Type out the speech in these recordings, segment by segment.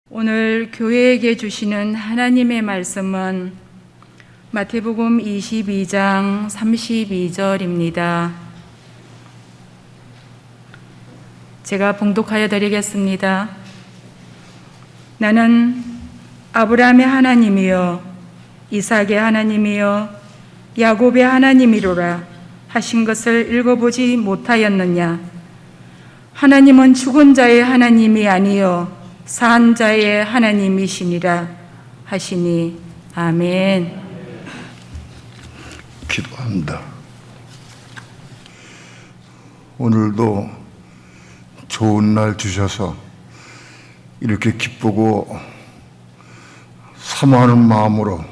오늘 교회에게 주시는 하나님의 말씀은 마태복음 22장 32절입니다. 제가 봉독하여 드리겠습니다. 나는 아브라함의 하나님이요 이삭의 하나님이요 야곱의 하나님이로라 하신 것을 읽어보지 못하였느냐? 하나님은 죽은 자의 하나님이 아니요 산 자의 하나님이시니라 하시니. 아멘. 기도합니다. 오늘도 좋은 날 주셔서 이렇게 기쁘고 사모하는 마음으로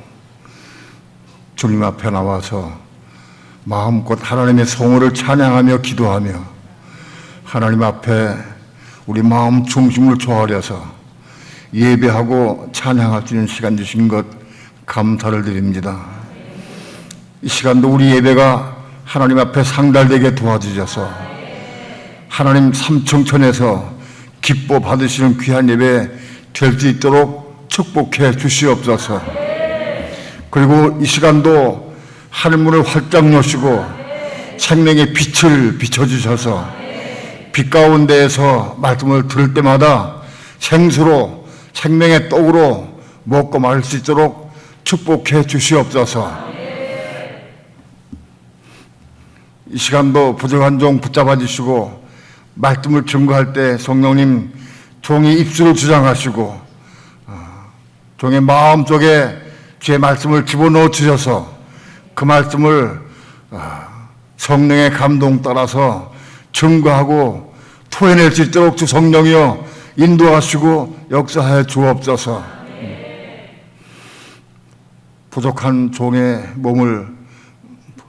주님 앞에 나와서 마음껏 하나님의 성호를 찬양하며 기도하며 하나님 앞에 우리 마음 중심을 조아려서 예배하고 찬양할 수 있는 시간 주신 것 감사를 드립니다. 이 시간도 우리 예배가 하나님 앞에 상달되게 도와주셔서 하나님 삼청천에서 기뻐 받으시는 귀한 예배 될 수 있도록 축복해 주시옵소서. 그리고 이 시간도 하늘문을 활짝 여시고 생명의 빛을 비춰주셔서 빛 가운데에서 말씀을 들을 때마다 생수로 생명의 떡으로 먹고 마실 수 있도록 축복해 주시옵소서. 이 시간도 부족한 종 붙잡아 주시고 말씀을 증거할 때 성령님 종의 입술을 주장하시고 종의 마음속에 주의 말씀을 집어넣어 주셔서 그 말씀을 성령의 감동 따라서 증거하고 토해낼 수 있도록 주 성령이여 인도하시고 역사하여 주옵소서. 부족한 종의 몸을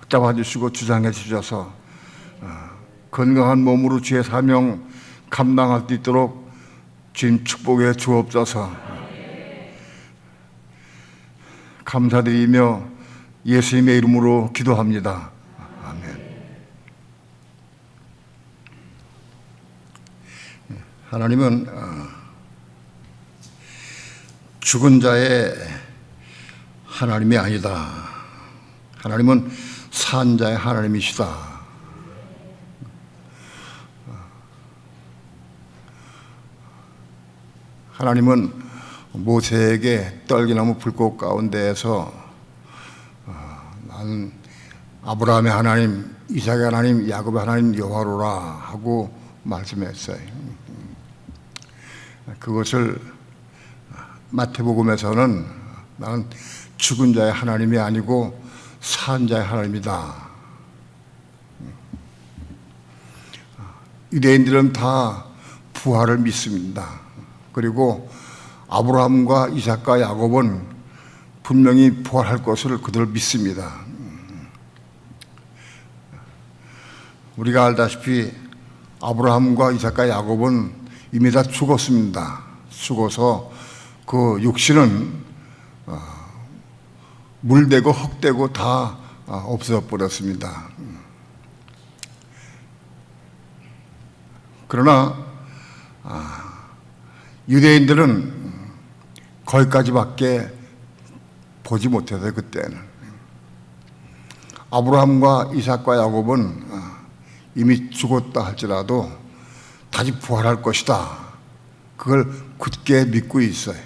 잡아주시고 주장해 주셔서 건강한 몸으로 주의 사명 감당할 수 있도록 주님 축복해 주옵소서. 감사드리며 예수님의 이름으로 기도합니다. 아멘. 하나님은 죽은 자의 하나님이 아니다. 하나님은 산 자의 하나님이시다. 하나님은 모세에게 떨기나무 불꽃 가운데에서 나는 아브라함의 하나님, 이삭의 하나님, 야곱의 하나님 여호와로라 하고 말씀했어요. 그것을 마태복음에서는 나는 죽은 자의 하나님이 아니고 산 자의 하나님이다. 유대인들은 다 부활을 믿습니다. 그리고 아브라함과 이삭과 야곱은 분명히 부활할 것을 그들 믿습니다. 우리가 알다시피 아브라함과 이삭과 야곱은 이미 다 죽었습니다. 죽어서 그 육신은 물되고 흙되고 다 없어져 버렸습니다. 그러나 유대인들은 거기까지밖에 보지 못해서 그때는 아브라함과 이삭과 야곱은 이미 죽었다 할지라도 다시 부활할 것이다. 그걸 굳게 믿고 있어요.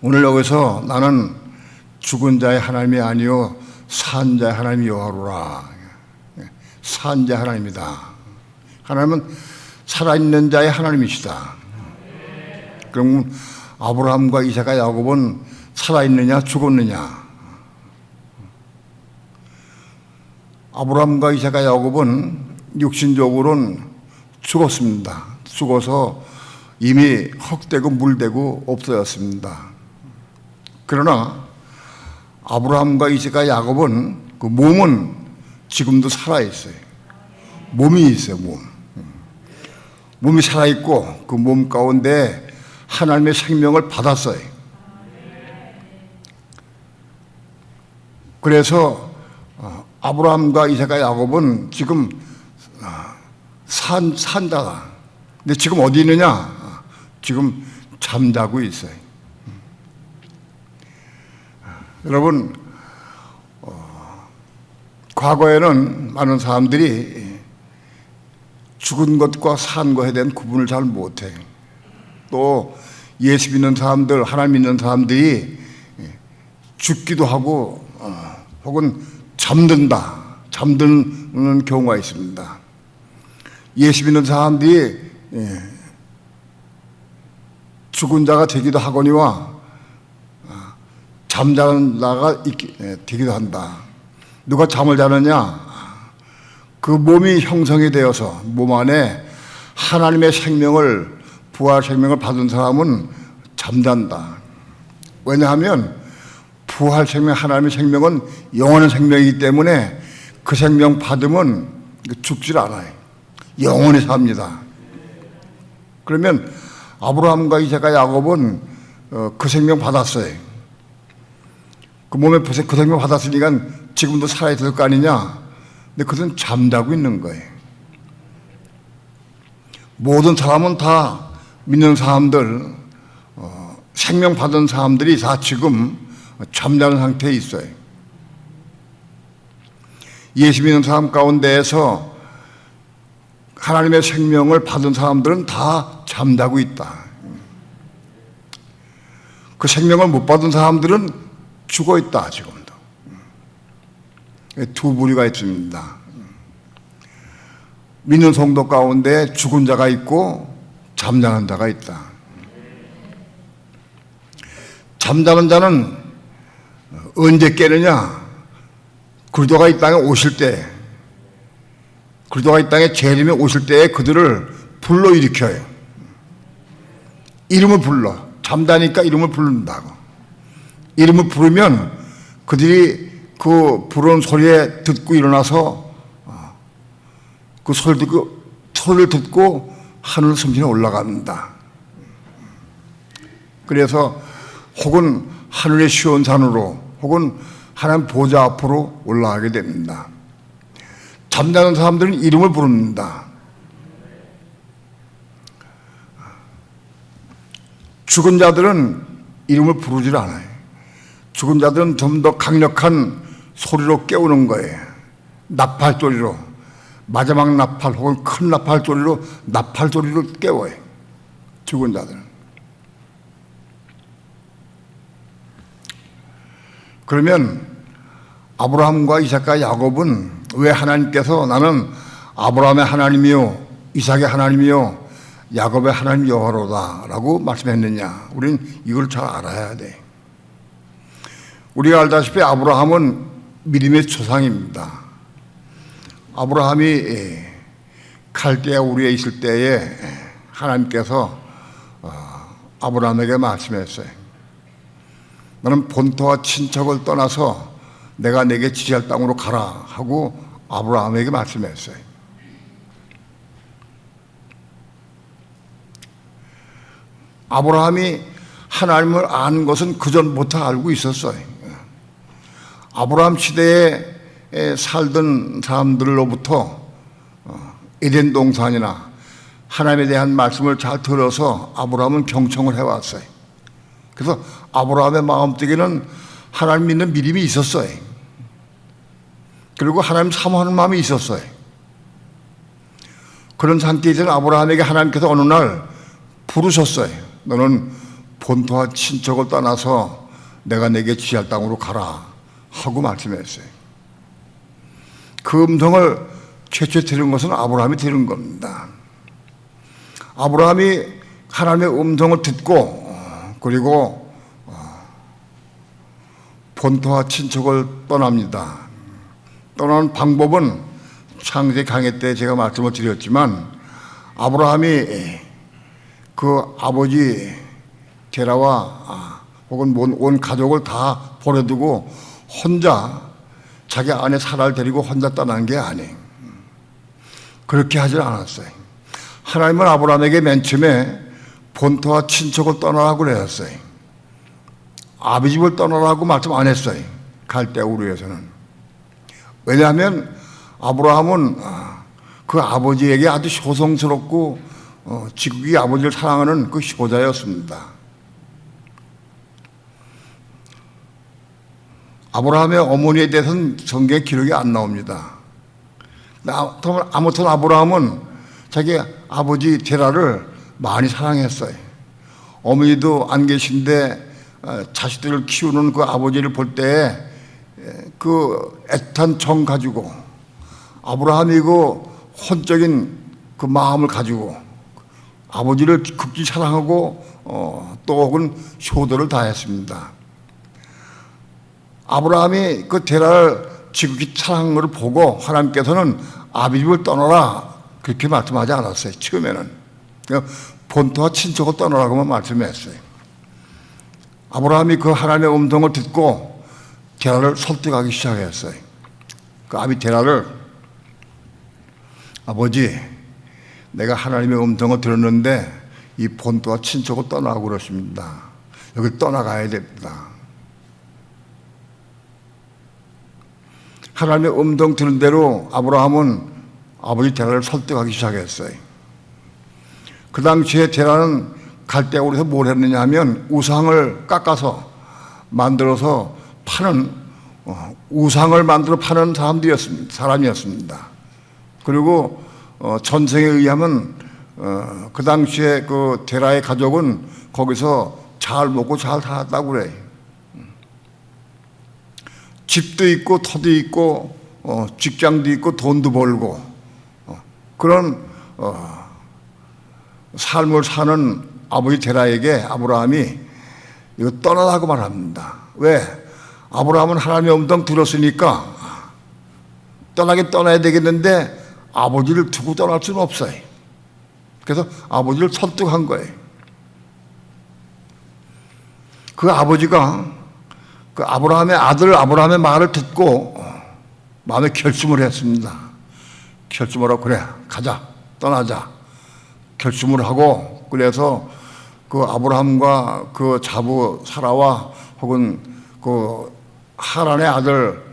오늘 여기서 나는 죽은 자의 하나님이 아니요 산 자의 하나님이 여호와로라. 산 자의 하나님이다. 하나님은 살아있는 자의 하나님이시다. 그럼 아브라함과 이삭과 야곱은 살아있느냐 죽었느냐? 아브라함과 이삭과 야곱은 육신적으로는 죽었습니다. 죽어서 이미 흙되고 물되고 없어졌습니다. 그러나 아브라함과 이삭과 야곱은 그 몸은 지금도 살아있어요. 몸이 있어요. 몸이 살아있고 그 몸 가운데 하나님의 생명을 받았어요. 그래서 아브라함과 이삭과 야곱은 지금 산다가 근데 지금 어디 있느냐? 지금 잠자고 있어요. 여러분, 과거에는 많은 사람들이 죽은 것과 산 것에 대한 구분을 잘 못해요. 또 예수 믿는 사람들, 하나님 믿는 사람들이 죽기도 하고 혹은 잠드는 경우가 있습니다. 예수 믿는 사람들이 죽은 자가 되기도 하거니와 잠자는 자가 되기도 한다. 누가 잠을 자느냐? 그 몸이 형성이 되어서 몸 안에 하나님의 생명을, 부활 생명을 받은 사람은 잠잔다. 왜냐하면 부활 생명, 하나님의 생명은 영원한 생명이기 때문에 그 생명 받으면 죽질 않아요. 영원히 삽니다. 그러면 아브라함과 이삭과 야곱은 그 생명 받았어요. 그 몸에 그 생명 받았으니까 지금도 살아있을 거 아니냐? 근데 그것은 잠자고 있는 거예요. 모든 사람은 다 믿는 사람들, 생명 받은 사람들이 다 지금 잠자는 상태에 있어요. 예수 믿는 사람 가운데에서 하나님의 생명을 받은 사람들은 다 잠자고 있다. 그 생명을 못 받은 사람들은 죽어 있다, 지금도. 두 부류가 있습니다. 믿는 성도 가운데 죽은 자가 있고 잠자는 자가 있다. 잠자는 자는 언제 깨느냐? 그리스도가 이 땅에 오실 때, 그리스도가 이 땅에 재림에 오실 때에 그들을 불러일으켜요. 이름을 불러. 잠자니까 이름을 부른다고. 이름을 부르면 그들이 그 부르는 소리에 듣고 일어나서 그 소리를 듣고 하늘 섬진에 올라갑니다. 그래서 혹은 하늘의 시온산으로 혹은 하나님 보좌 앞으로 올라가게 됩니다. 잠자는 사람들은 이름을 부릅니다. 죽은 자들은 이름을 부르질 않아요. 죽은 자들은 좀 더 강력한 소리로 깨우는 거예요. 나팔 소리로, 마지막 나팔 혹은 큰 나팔 소리로, 나팔 소리로 깨워요. 죽은 자들은. 그러면 아브라함과 이삭과 야곱은 왜 하나님께서 나는 아브라함의 하나님이요 이삭의 하나님이요 야곱의 하나님 여호와로다 라고 말씀했느냐? 우리는 이걸 잘 알아야 돼. 우리가 알다시피 아브라함은 믿음의 조상입니다. 아브라함이 갈대아 우리에 있을 때에 하나님께서 아브라함에게 말씀했어요. 너는 본토와 친척을 떠나서 내가 내게 지시할 땅으로 가라 하고 아브라함에게 말씀했어요. 아브라함이 하나님을 아는 것은 그전부터 알고 있었어요. 아브라함 시대에 살던 사람들로부터 에덴 동산이나 하나님에 대한 말씀을 잘 들어서 아브라함은 경청을 해왔어요. 그래서 아브라함의 마음속에는 하나님 믿는 믿음이 있었어요. 그리고 하나님 사모하는 마음이 있었어요. 그런 상태에서는 아브라함에게 하나님께서 어느 날 부르셨어요. 너는 본토와 친척을 떠나서 내가 내게 지시할 땅으로 가라 하고 말씀했어요. 그 음성을 최초에 들은 것은 아브라함이 들은 겁니다. 아브라함이 하나님의 음성을 듣고 그리고 본토와 친척을 떠납니다. 떠나는 방법은 창세기 강해 때 제가 말씀을 드렸지만 아브라함이 그 아버지 게라와 혹은 온 가족을 다 버려두고 혼자 자기 아내 사라를 데리고 혼자 떠난 게 아니에요. 그렇게 하지 않았어요. 하나님은 아브라함에게 맨 처음에 본토와 친척을 떠나라고 그랬어요. 아비 집을 떠나라고 말씀 안 했어요. 갈대아 우르에서는. 왜냐하면 아브라함은 그 아버지에게 아주 효성스럽고 지극히 아버지를 사랑하는 그 효자였습니다. 아브라함의 어머니에 대해서는 성경에 기록이 안 나옵니다. 아무튼 아브라함은 자기 아버지 데라를 많이 사랑했어요. 어머니도 안 계신데 자식들을 키우는 그 아버지를 볼 때 그 애탄 정 가지고 아브라함이 그 혼적인 그 마음을 가지고 아버지를 극히 사랑하고 또 혹은 효도를 다했습니다. 아브라함이 그 데라를 지극히 사랑한 것을 보고 하나님께서는 아비집을 떠나라 그렇게 말씀하지 않았어요. 처음에는 본토와 친척을 떠나라고만 말씀했어요. 아브라함이 그 하나님의 음성을 듣고 데라를 설득하기 시작했어요. 그 아비 데라를 아버지 내가 하나님의 음성을 들었는데 이 본토와 친척을 떠나고 그러십니다. 여기 떠나가야 됩니다. 하나님의 음성 들은 대로 아브라함은 아버지 데라를 설득하기 시작했어요. 그 당시에 데라는 갈대아우르에서 뭘 했느냐 하면 우상을 깎아서 만들어서 파는 우상을 만들어 파는 사람이었습니다. 그리고 전생에 의하면 그 당시에 그 데라의 가족은 거기서 잘 먹고 잘 살았다고 그래요. 집도 있고 터도 있고 직장도 있고 돈도 벌고 그런 삶을 사는 아버지 데라에게 아브라함이 이거 떠나라고 말합니다. 왜? 아브라함은 하나님의 음성 들었으니까 떠나긴 떠나야 되겠는데 아버지를 두고 떠날 수는 없어요. 그래서 아버지를 설득한 거예요. 그 아버지가 그 아브라함의 아들 아브라함의 말을 듣고 마음에 결심을 했습니다. 결심을 하고 그래 가자 떠나자 결심을 하고 그래서 그 아브라함과 그 자부 사라와 혹은 그 하란의 아들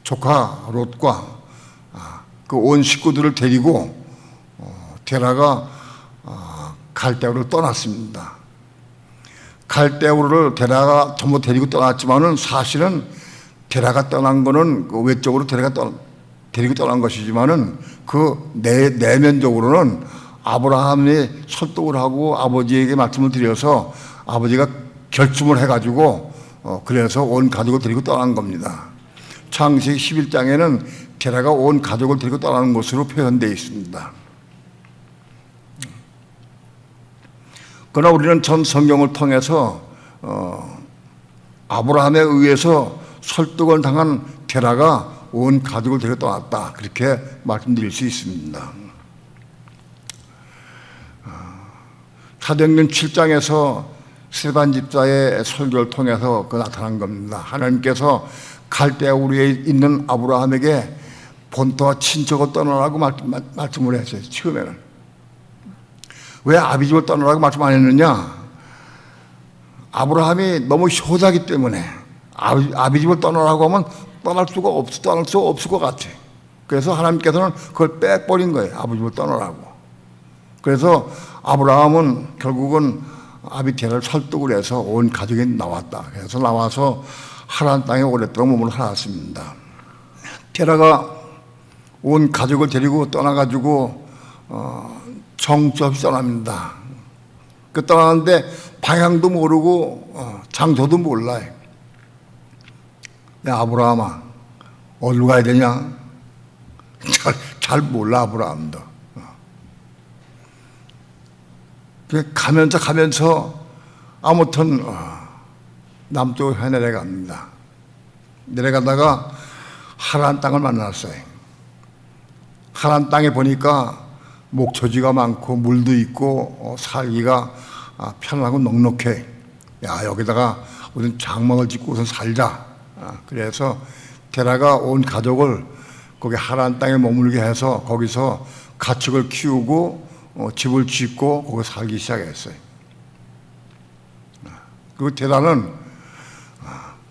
조카 롯과 그 온 식구들을 데리고 데라가 갈대아우르를 떠났습니다. 갈대아우르를 데라가 전부 데리고 떠났지만은 사실은 데라가 떠난 거는 그 외적으로 데리고 떠난 것이지만은 그 내면적으로는 아브라함이 설득을 하고 아버지에게 말씀을 드려서 아버지가 결심을 해가지고 그래서 온 가족을 데리고 떠난 겁니다. 창세기 11장에는 데라가 온 가족을 데리고 떠나는 것으로 표현되어 있습니다. 그러나 우리는 전 성경을 통해서 아브라함에 의해서 설득을 당한 데라가 온 가족을 데리고 떠났다 그렇게 말씀드릴 수 있습니다. 사도행전 7장에서 스데반 집사의 설교를 통해서 그 나타난 겁니다. 하나님께서 갈대아우르에 있는 아브라함에게 본토와 친척을 떠나라고 말씀을 했어요. 처음에는 왜 아비집을 떠나라고 말씀 안 했느냐? 아브라함이 너무 효자기 때문에 아비집을 떠나라고 하면 떠날 수가 없을 것 같아. 그래서 하나님께서는 그걸 빼버린 거예요. 아비집을 떠나라고. 그래서 아브라함은 결국은 아비 데라를 설득을 해서 온 가족이 나왔다. 그래서 나와서 하란 땅에 오랫동안 머물러 살았습니다. 데라가 온 가족을 데리고 떠나가지고 정처없이 떠납니다. 그 떠나는데 방향도 모르고 장소도 몰라요. 야 아브라함아 어디로 가야 되냐? 잘 몰라 아브라함도. 가면서 아무튼 남쪽으로 내려갑니다. 내려가다가 하란 땅을 만났어요. 하란 땅에 보니까 목초지가 많고 물도 있고 살기가 편하고 넉넉해. 야 여기다가 우선 장막을 짓고 우선 살자. 그래서 데라가 온 가족을 거기 하란 땅에 머물게 해서 거기서 가축을 키우고 집을 짓고 거기 살기 시작했어요. 그리고 데라는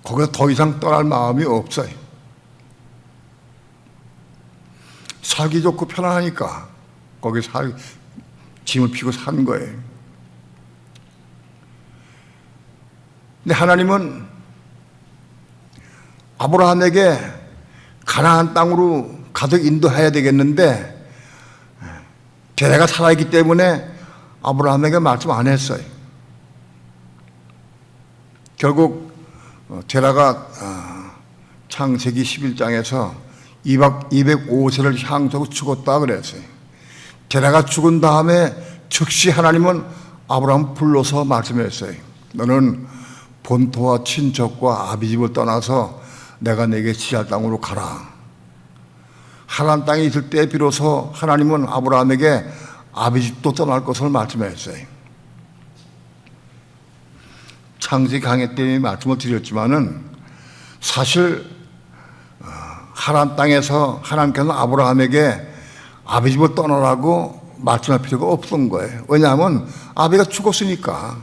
거기서 더 이상 떠날 마음이 없어요. 살기 좋고 편안하니까 거기 짐을 피고 산 거예요. 근데 하나님은 아브라함에게 가나안 땅으로 가득 인도해야 되겠는데 제자가 살아있기 때문에 아브라함에게 말씀 안 했어요. 결국 제라가 창세기 11장에서 205세를 향수하고 죽었다 그랬어요. 제라가 죽은 다음에 즉시 하나님은 아브라함 불러서 말씀했어요. 너는 본토와 친척과 아비집을 떠나서 내가 내게 지할 땅으로 가라. 하나님 땅에 있을 때 비로소 하나님은 아브라함에게 아비집도 떠날 것을 말씀했어요. 창세기 강의 때 말씀을 드렸지만은 사실 하나님 땅에서 하나님께서는 아브라함에게 아비집을 떠나라고 말씀할 필요가 없던 거예요. 왜냐하면 아비가 죽었으니까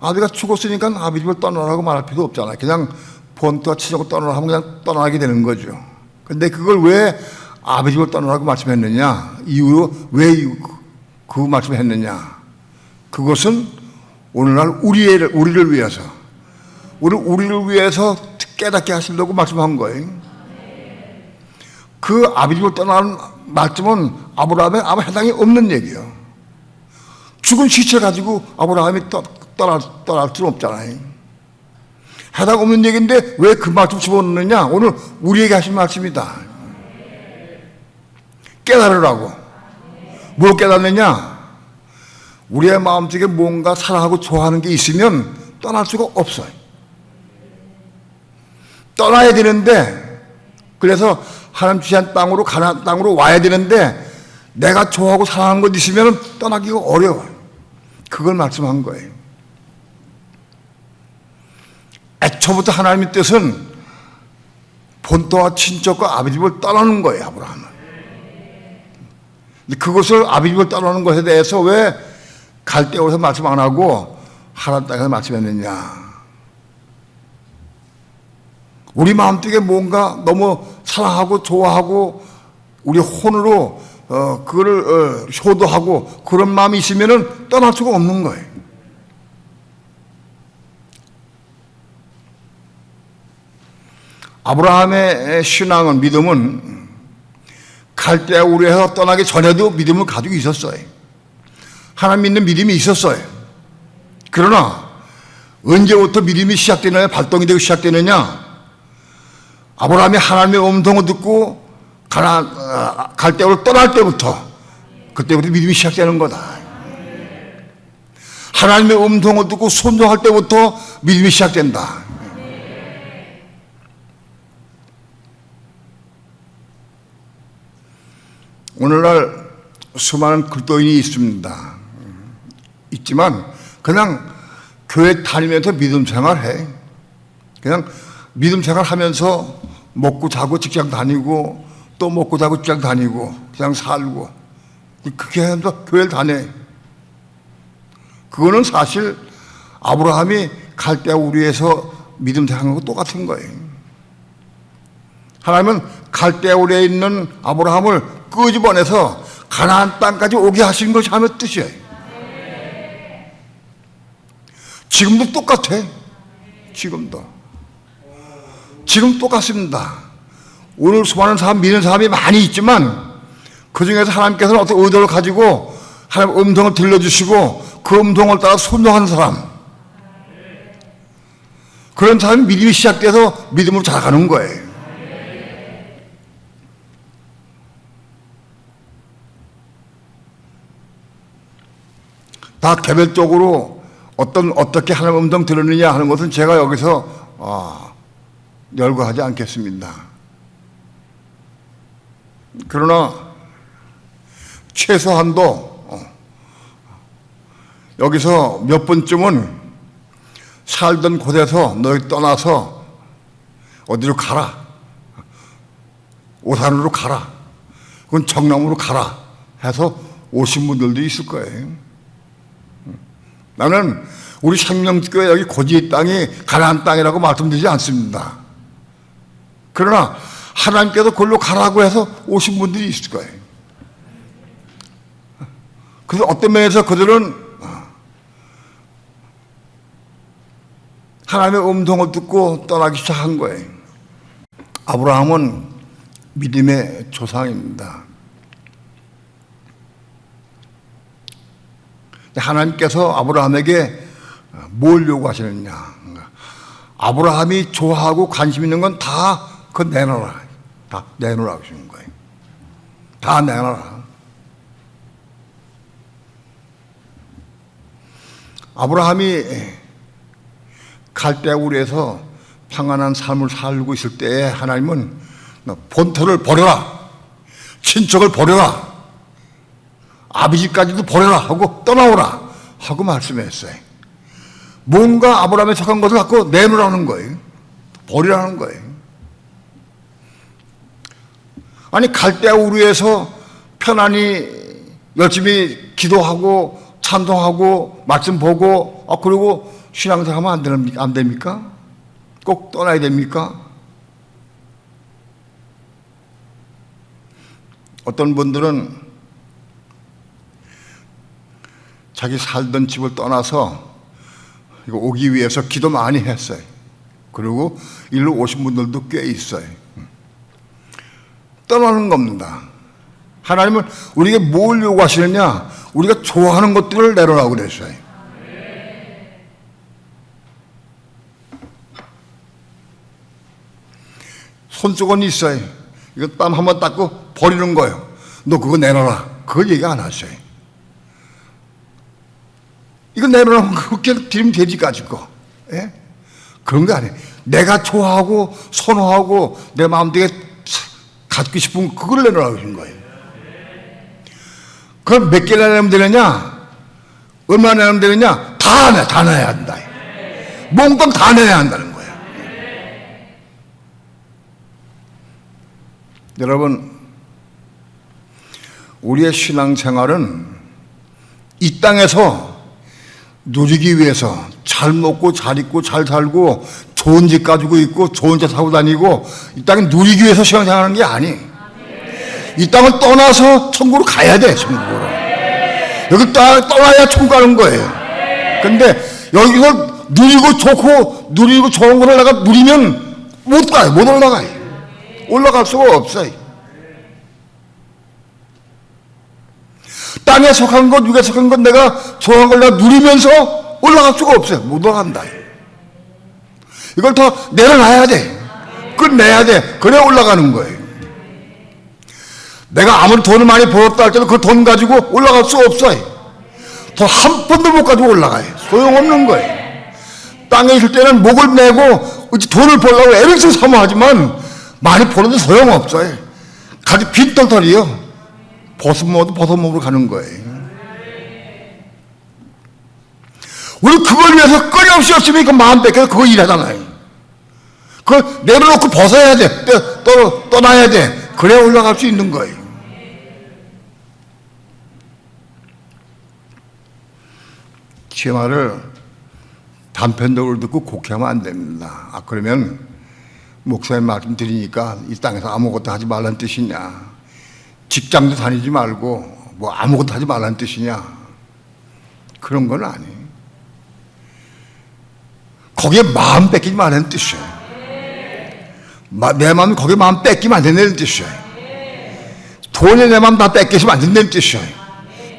아비집을 떠나라고 말할 필요 없잖아요. 그냥 본토와 친척을 떠나라 하면 그냥 떠나게 되는 거죠. 근데 그걸 왜 아비집을 떠나라고 말씀했느냐? 이유로 왜 그 말씀을 했느냐? 그것은 오늘날 우리를 위해서 우리를 위해서 깨닫게 하시려고 말씀한 거예요. 그 아비집을 떠나는 말씀은 아브라함에 아무 해당이 없는 얘기예요. 죽은 시체 가지고 아브라함이 떠날 수는 없잖아요. 해당 없는 얘기인데 왜 그 말씀 집어넣느냐? 오늘 우리에게 하신 말씀이다. 깨달으라고. 뭘 깨닫느냐? 우리의 마음속에 뭔가 사랑하고 좋아하는 게 있으면 떠날 수가 없어요. 떠나야 되는데, 그래서 하나님 주신 땅으로, 가나안 땅으로 와야 되는데 내가 좋아하고 사랑하는 것 있으면 떠나기가 어려워요. 그걸 말씀한 거예요. 애초부터 하나님의 뜻은 본토와 친척과 아비집을 떠나는 거예요, 아브라함은. 근데 그것을 아비집을 떠나는 것에 대해서 왜 갈대오에서 말씀 안 하고 하나님 땅에서 말씀했느냐? 우리 마음속에 뭔가 너무 사랑하고 좋아하고 우리 혼으로 그거를 효도하고 그런 마음이 있으면은 떠날 수가 없는 거예요. 아브라함의 신앙은, 믿음은 갈대아 우르에서 떠나기 전에도 믿음을 가지고 있었어요. 하나님 믿는 믿음이 있었어요. 그러나 언제부터 믿음이 시작되느냐, 발동이 되고 시작되느냐? 아브라함이 하나님의 음성을 듣고 갈대아로 떠날 때부터, 그때부터 믿음이 시작되는 거다. 하나님의 음성을 듣고 순종할 때부터 믿음이 시작된다. 오늘날 수많은 그리스도인이 있지만 그냥 교회 다니면서 믿음 생활해. 그냥 믿음 생활하면서 먹고 자고 직장 다니고 또 먹고 자고 직장 다니고 그냥 살고 그렇게 하면서 교회를 다녀. 그거는 사실 아브라함이 갈대아 우르에서 믿음 생활한 거 똑같은 거예요. 하나님은 갈대아 우르에 있는 아브라함을 끄집어내서 가나안 땅까지 오게 하신 것이 하나님의 뜻이에요. 지금도 똑같아. 지금 똑같습니다. 오늘 수많은 사람, 믿는 사람이 많이 있지만 그 중에서 하나님께서는 어떤 의도를 가지고 하나님 음성을 들려주시고 그 음성을 따라 순종하는 사람, 그런 사람이 믿음이 시작돼서 믿음으로 자라가는 거예요. 다 개별적으로 어떻게 하나님 음성 들었느냐 하는 것은 제가 여기서 열거하지 않겠습니다. 그러나 최소한도 여기서 몇 번쯤은 살던 곳에서 너희 떠나서 어디로 가라, 오산으로 가라, 그건 정남으로 가라 해서 오신 분들도 있을 거예요. 나는 우리 생명교회 여기 고지 땅이 가나안 땅이라고 말씀드리지 않습니다. 그러나 하나님께서 그걸로 가라고 해서 오신 분들이 있을 거예요. 그래서 어떤 면에서 그들은 하나님의 음성을 듣고 떠나기 시작한 거예요. 아브라함은 믿음의 조상입니다. 하나님께서 아브라함에게 뭘 요구하시느냐? 아브라함이 좋아하고 관심 있는 건 다 그거 내놔라. 다 내놓으라고 하시는 거예요. 다 내놔라. 아브라함이 갈대아 우리에서 평안한 삶을 살고 있을 때에 하나님은 본토를 버려라. 친척을 버려라. 아버지까지도 버려라 하고 떠나오라 하고 말씀했어요. 뭔가 아브라함에 속한 것을 갖고 내놓으라는 거예요. 버리라는 거예요. 아니 갈대아 우르에서 편안히 열심히 기도하고 찬송하고 말씀 보고 그리고 신앙생활하면 안 됩니까? 꼭 떠나야 됩니까? 어떤 분들은 자기 살던 집을 떠나서 이거 오기 위해서 기도 많이 했어요. 그리고 일로 오신 분들도 꽤 있어요. 떠나는 겁니다. 하나님은 우리에게 뭘 요구하시느냐? 우리가 좋아하는 것들을 내놓으라고 그랬어요. 손수건이 있어요. 이거 땀 한번 닦고 버리는 거예요. 너 그거 내놔라. 그걸 얘기 안 하셔요. 이거 내놓으라면 그렇게 드리면 되지 가지고. 예? 그런 거 아니에요. 내가 좋아하고 선호하고 내 마음대로 갖고 싶은 그걸 내놓으라고 하신 거예요. 그럼 몇 개나 내면 되느냐? 얼마나 내면 되느냐? 다 내야 한다. 몽땅 다 내야 한다는 거예요. 여러분, 우리의 신앙생활은 이 땅에서 누리기 위해서 잘 먹고 잘 입고 잘 살고 좋은 집 가지고 있고 좋은 차 타고 다니고 이 땅에 누리기 위해서 신앙생활하는 게 아니. 이 땅을 떠나서 천국으로 가야 돼. 천국으로. 여기 떠나야 천국 가는 거예요. 근데 여기서 누리고 좋은 것을 내가 누리면 못 가요. 못 올라가요. 올라갈 수가 없어요. 땅에 속한 것, 육에 속한 것 내가 좋아하는 걸 내가 누리면서 올라갈 수가 없어요. 못 올라간다. 이걸 더 내려놔야 돼. 끝내야 돼. 그래 올라가는 거예요. 내가 아무리 돈을 많이 벌었다 할때도 그 돈 가지고 올라갈 수 없어요. 돈 한 푼도 못 가지고 올라가요. 소용없는 거예요. 땅에 있을 때는 목을 내고 돈을 벌려고 애를 쓰고 사모하지만 많이 벌어도 소용없어요. 가지 빈털털이요. 버섯먹으로 가는 거예요. 우리 그걸 위해서 끊임없이 열심히 그 마음 뺏겨서 그거 일하잖아요. 그걸 내려놓고 벗어야 돼. 떠나야 돼. 그래야 올라갈 수 있는 거예요. 제 말을 단편적으로 듣고 곡해하면 안 됩니다. 그러면 목사님 말씀 드리니까 이 땅에서 아무것도 하지 말라는 뜻이냐? 직장도 다니지 말고 뭐 아무것도 하지 말라는 뜻이냐? 그런 건 아니에요. 거기에 마음 뺏기지 말라는 뜻이에요. 내 마음이 거기에 마음 뺏기면 안 된다는 뜻이에요. 돈에 내 마음 다 뺏기시면 안 된다는 뜻이에요.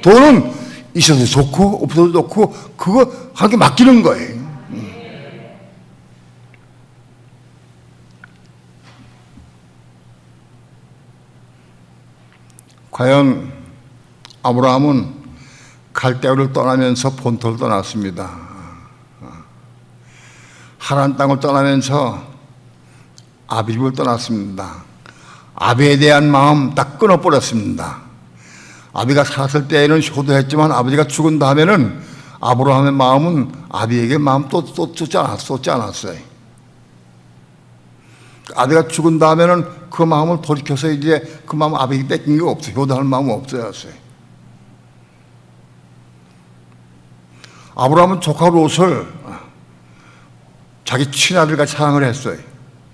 돈은 있어도 좋고 없어도 좋고 그거 하나님께 맡기는 거예요. 과연 아브라함은 갈대아를 떠나면서 본토를 떠났습니다. 하란 땅을 떠나면서 아비 집을 떠났습니다. 아비에 대한 마음 딱 끊어버렸습니다. 아비가 살았을 때에는 효도했지만 아버지가 죽은 다음에는 아브라함의 마음은 아비에게 마음 또 쏟지 않았어요. 아비가 죽은 다음에는 그 마음을 돌이켜서 이제 그 마음 아비에게 뺏긴 게 없어요. 효도할 마음은 없어졌어요. 아브라함은 조카 롯을 자기 친아들 같이 사랑을 했어요.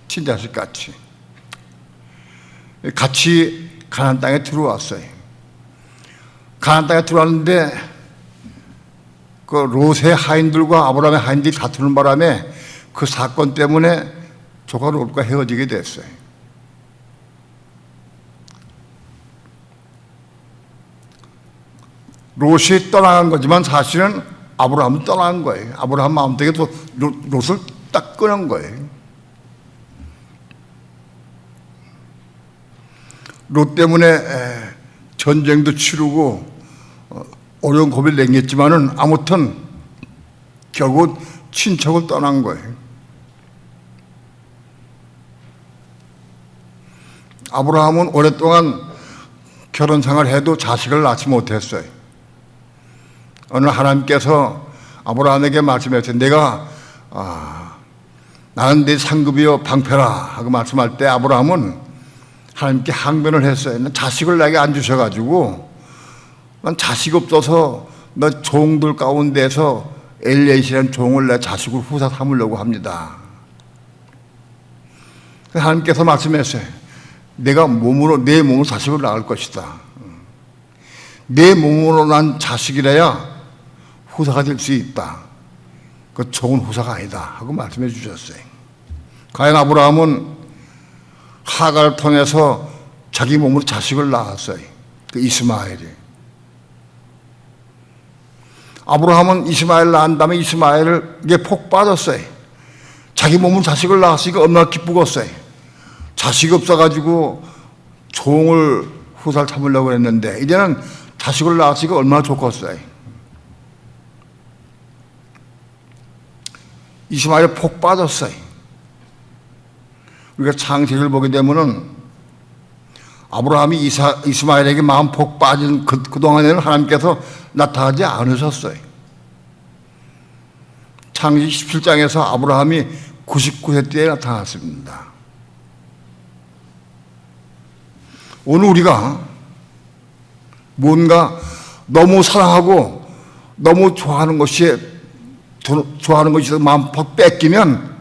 친자식 같이. 같이 가나안 땅에 들어왔어요. 가나안 땅에 들어왔는데 그 롯의 하인들과 아브라함의 하인들이 다투는 바람에 그 사건 때문에 조카 롯과 헤어지게 됐어요. 롯이 떠나간 거지만 사실은 아브라함은 떠나간 거예요. 아브라함 마음속에 롯을 딱 끊은 거예요. 롯 때문에 전쟁도 치르고 어려운 고비를 넘겼지만은 아무튼 결국 친척을 떠난 거예요. 아브라함은 오랫동안 결혼 생활해도 자식을 낳지 못했어요. 어느 하나님께서 아브라함에게 말씀하셨어요. 내가 나는 네 상급이여 방패라 하고 말씀할 때 아브라함은 하나님께 항변을 했어요. 자식을 나에게 안 주셔가지고 난 자식 없어서 너 종들 가운데서 엘리에이라는 종을 내 자식으로 후사 삼으려고 합니다. 하나님께서 말씀하셨어요. 내가 내 몸으로 자식을 낳을 것이다. 내 몸으로 난 자식이라야 후사가 될 수 있다. 그 종은 후사가 아니다 하고 말씀해 주셨어요. 과연 아브라함은 하가를 통해서 자기 몸으로 자식을 낳았어요. 그 이스마엘이. 아브라함은 이스마엘 낳은 다음에 이스마엘에게 폭 빠졌어요. 자기 몸으로 자식을 낳았으니까 얼마나 기쁘겠어요. 자식이 없어가지고 종을 후사를 삼으려고 했는데 이제는 자식을 낳았으니까 얼마나 좋겠어요. 이스마엘이 폭 빠졌어요. 우리가 창세기를 보게 되면은 아브라함이 이스마엘에게 마음 폭 빠진 그동안에는 하나님께서 나타나지 않으셨어요. 창세기 17장에서 아브라함이 99세 때에 나타났습니다. 오늘 우리가 뭔가 너무 사랑하고 너무 좋아하는 것이 마음 폭 뺏기면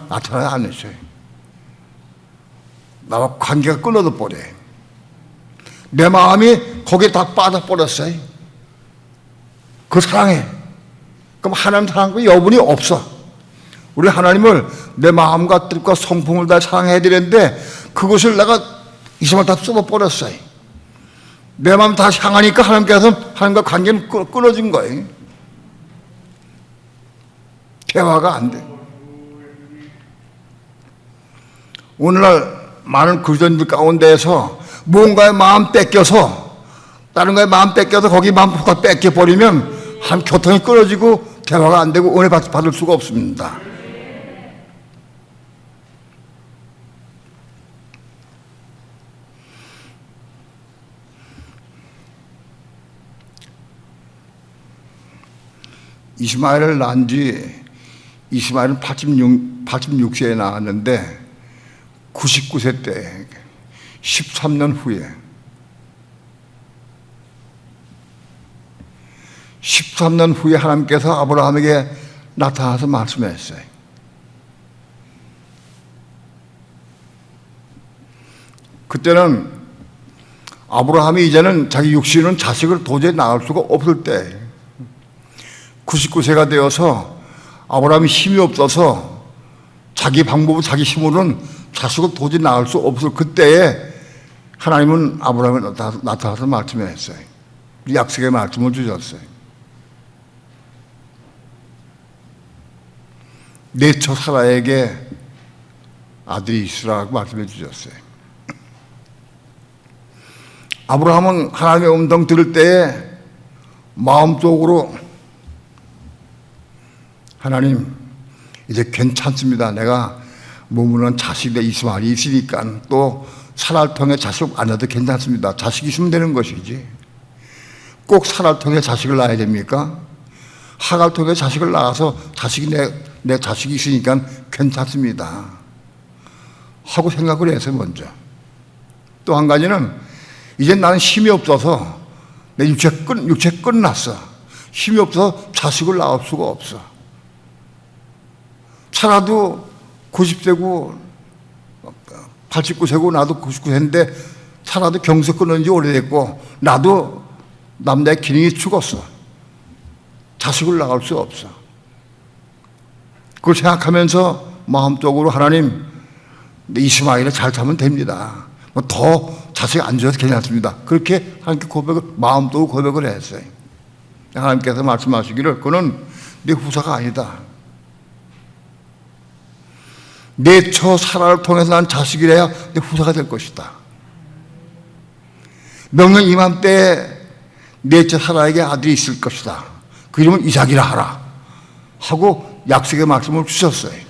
나타나지 않으셔요. 나와 관계가 끊어져 버려요. 내 마음이 거기에 다 빠져버렸어요. 그 사랑에. 그럼 하나님 사랑과 여분이 없어. 우리 하나님을 내 마음과 뜻과 성품을 다 사랑해야 되는데 그것을 내가 이সম을 다 쏟아버렸어요. 내 마음 다 향하니까 하나님과 관계는 끊어진 거예요. 대화가 안 돼. 오늘날 많은 그리스도인들 가운데에서 뭔가의 마음 뺏겨서 다른 거에 마음 뺏겨서 거기 마음 다 뺏겨버리면 한 교통이 끊어지고 대화가 안 되고 은혜 받을 수가 없습니다. 이스마엘을 이스마엘은 86세에 나왔는데 99세 때 13년 후에 13년 후에 하나님께서 아브라함에게 나타나서 말씀했어요. 그때는 아브라함이 이제는 자기 육신은 자식을 도저히 낳을 수가 없을 때 99세가 되어서 아브라함이 힘이 없어서 자기 방법으로 자기 힘으로는 자식을 도저히 낳을 수 없을 그때에 하나님은 아브라함에 나타나서 말씀했어요. 약속의 말씀을 주셨어요. 내 처 사라에게 아들이 있으라고 말씀해 주셨어요. 아브라함은 하나님의 음성 들을 때에 마음속으로 하나님 이제 괜찮습니다. 내가 몸으로는 자식이 이스마엘이 있으니까 또 사라를 통해 자식 안 낳아도 괜찮습니다. 자식이 있으면 되는 것이지. 꼭 사라를 통해 자식을 낳아야 됩니까? 하가를 통해 자식을 낳아서 자식이 내 자식이 있으니까 괜찮습니다. 하고 생각을 해서 먼저. 또 한 가지는 이제 나는 힘이 없어서 내 육체 끝났어. 힘이 없어서 자식을 낳을 수가 없어. 살아도 90세고 89세고 나도 99세인데 살아도 경수 끊은 지 오래됐고 나도 남자의 기능이 죽었어. 자식을 낳을 수 없어. 그걸 생각하면서 마음속으로 하나님, 이스마엘을 잘 타면 됩니다. 뭐 더 자식 안 줘도 괜찮습니다. 그렇게 하나님께 마음속으로 고백을 했어요. 하나님께서 말씀하시기를 그는 네 후사가 아니다. 내 처 사라를 통해서 난 자식이래야 내 후사가 될 것이다. 명령 이맘때에 넷째 사라에게 아들이 있을 것이다. 그 이름은 이삭이라 하라 하고 약속의 말씀을 주셨어요.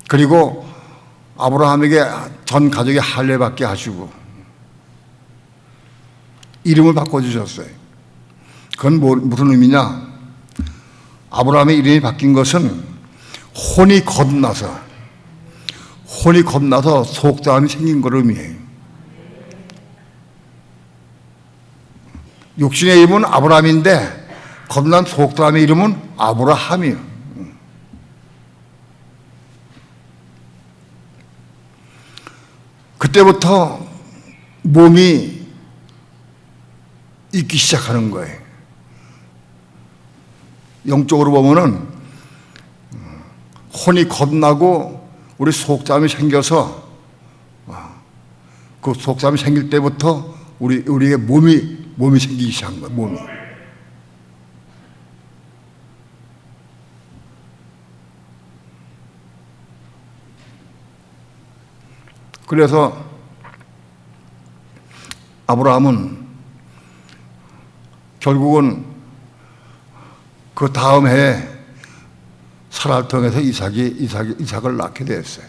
그리고 아브라함에게 전 가족이 할례받게 하시고 이름을 바꿔주셨어요. 그건 무슨 의미냐? 아브라함의 이름이 바뀐 것은 혼이 겁나서 속담이 생긴 걸 의미해요. 육신의 이름은 아브라함인데 겁난 속담의 이름은 아브라함이에요. 그때부터 몸이 있기 시작하는 거예요. 영적으로 보면은 혼이 겁나고 우리 속담이 생겨서 그 속담이 생길 때부터 우리의 몸이 생기기 시작한 거예요. 몸이. 그래서 아브라함은 결국은 그 다음 해에 사라를 통해서 이삭을 낳게 됐어요.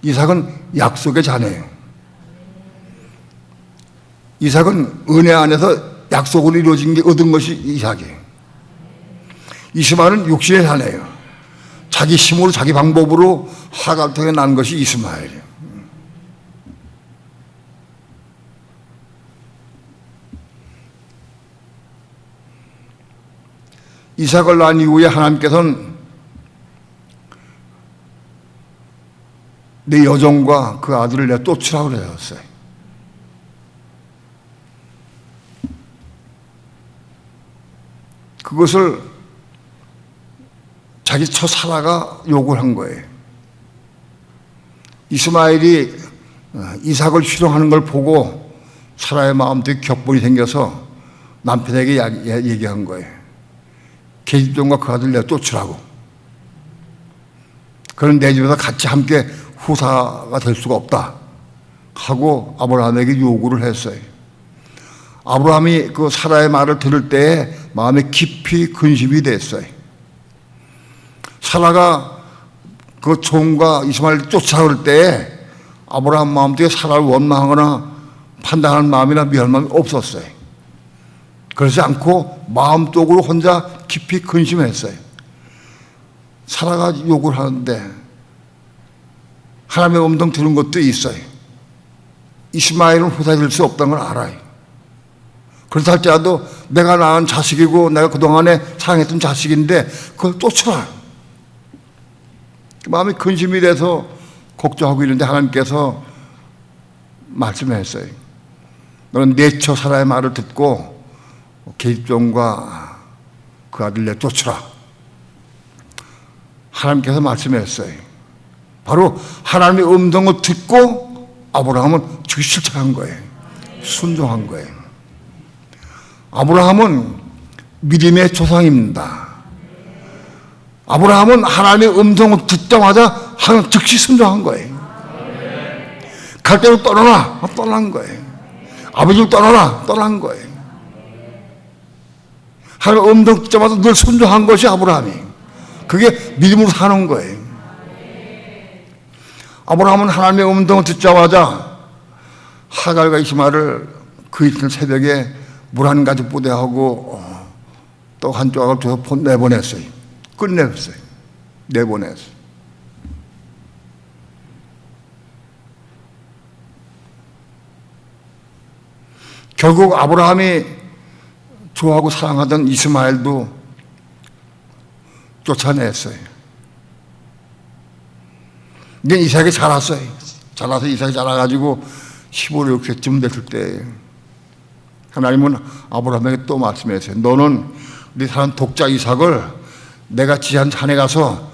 이삭은 약속의 자녀예요. 이삭은 은혜 안에서 약속으로 이루어진 게 얻은 것이 이삭이에요. 이스마엘은 육신의 자녀예요. 자기 힘으로 자기 방법으로 하가를 통해 난 것이 이스마엘이에요. 이삭을 낳은 이후에 하나님께서는 내 여종과 그 아들을 내가 쫓으라고 그러셨어요. 그것을 자기 처 사라가 요구를 한 거예요. 이스마엘이 이삭을 희롱하는 걸 보고 사라의 마음속에 격분이 생겨서 남편에게 얘기한 거예요. 계집종과 그 아들 내가 쫓으라고. 그런 내 집에서 같이 함께 후사가 될 수가 없다 하고 아브라함에게 요구를 했어요. 아브라함이 그 사라의 말을 들을 때에 마음에 깊이 근심이 됐어요. 사라가 그 종과 이스마엘을 쫓아올 때에 아브라함 마음속에 사라를 원망하거나 판단하는 마음이나 미워할 마음이 없었어요. 그러지 않고 마음속으로 혼자 깊이 근심했어요. 사라가 욕을 하는데 하나님의 음성 들은 것도 있어요. 이스마엘은 후사될 수 없다는 걸 알아요. 그렇다 할지라도 내가 낳은 자식이고 내가 그동안에 사랑했던 자식인데 그걸 쫓아라. 마음이 근심이 돼서 걱정하고 있는데 하나님께서 말씀했어요. 너는 내 처 사라의 말을 듣고 계집종과 그 아들 내 쫓으라. 하나님께서 말씀했어요. 바로 하나님의 음성을 듣고 아브라함은 즉시 실천한 거예요. 순종한 거예요. 아브라함은 믿음의 조상입니다. 아브라함은 하나님의 음성을 듣자마자 즉시 순종한 거예요. 갈 대로 떠난 거예요. 아버지를 떠난 거예요. 하나님의 음성 듣자마자 늘 순종한 것이 아브라함이. 그게 믿음으로 사는 거예요. 아브라함은 하나님의 음성을 듣자마자 하갈과 이스마엘을 그 이튿날 새벽에 물 한 가지 부대하고 또 한 조각을 줘서 내보냈어요. 끝냈어요. 내보냈어요. 결국 아브라함이 좋아하고 사랑하던 이스마엘도 쫓아냈어요. 이제 이삭이 자랐어요. 자라서 이삭이 자라가지고 15, 16세쯤 됐을 때 하나님은 아브라함에게 또 말씀하세요. 너는 우리 사람 독자 이삭을 내가 지한 산에 가서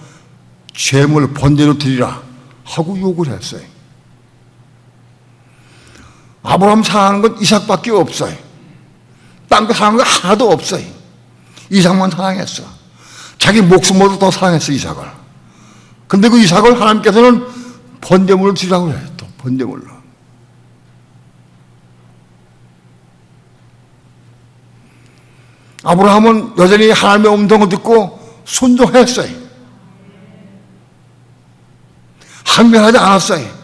제물 번제로 드리라 하고 요구를 했어요. 아브라함 사랑하는 건 이삭밖에 없어요. 딴 거 사랑하는 거 하나도 없어요. 이삭만 사랑했어. 자기 목숨보다 더 사랑했어, 이삭을. 근데 그 이삭을 하나님께서는 번제물을 드리라고 해요. 또 번제물로. 아브라함은 여전히 하나님의 음성을 듣고 순종했어요. 항변하지 않았어요.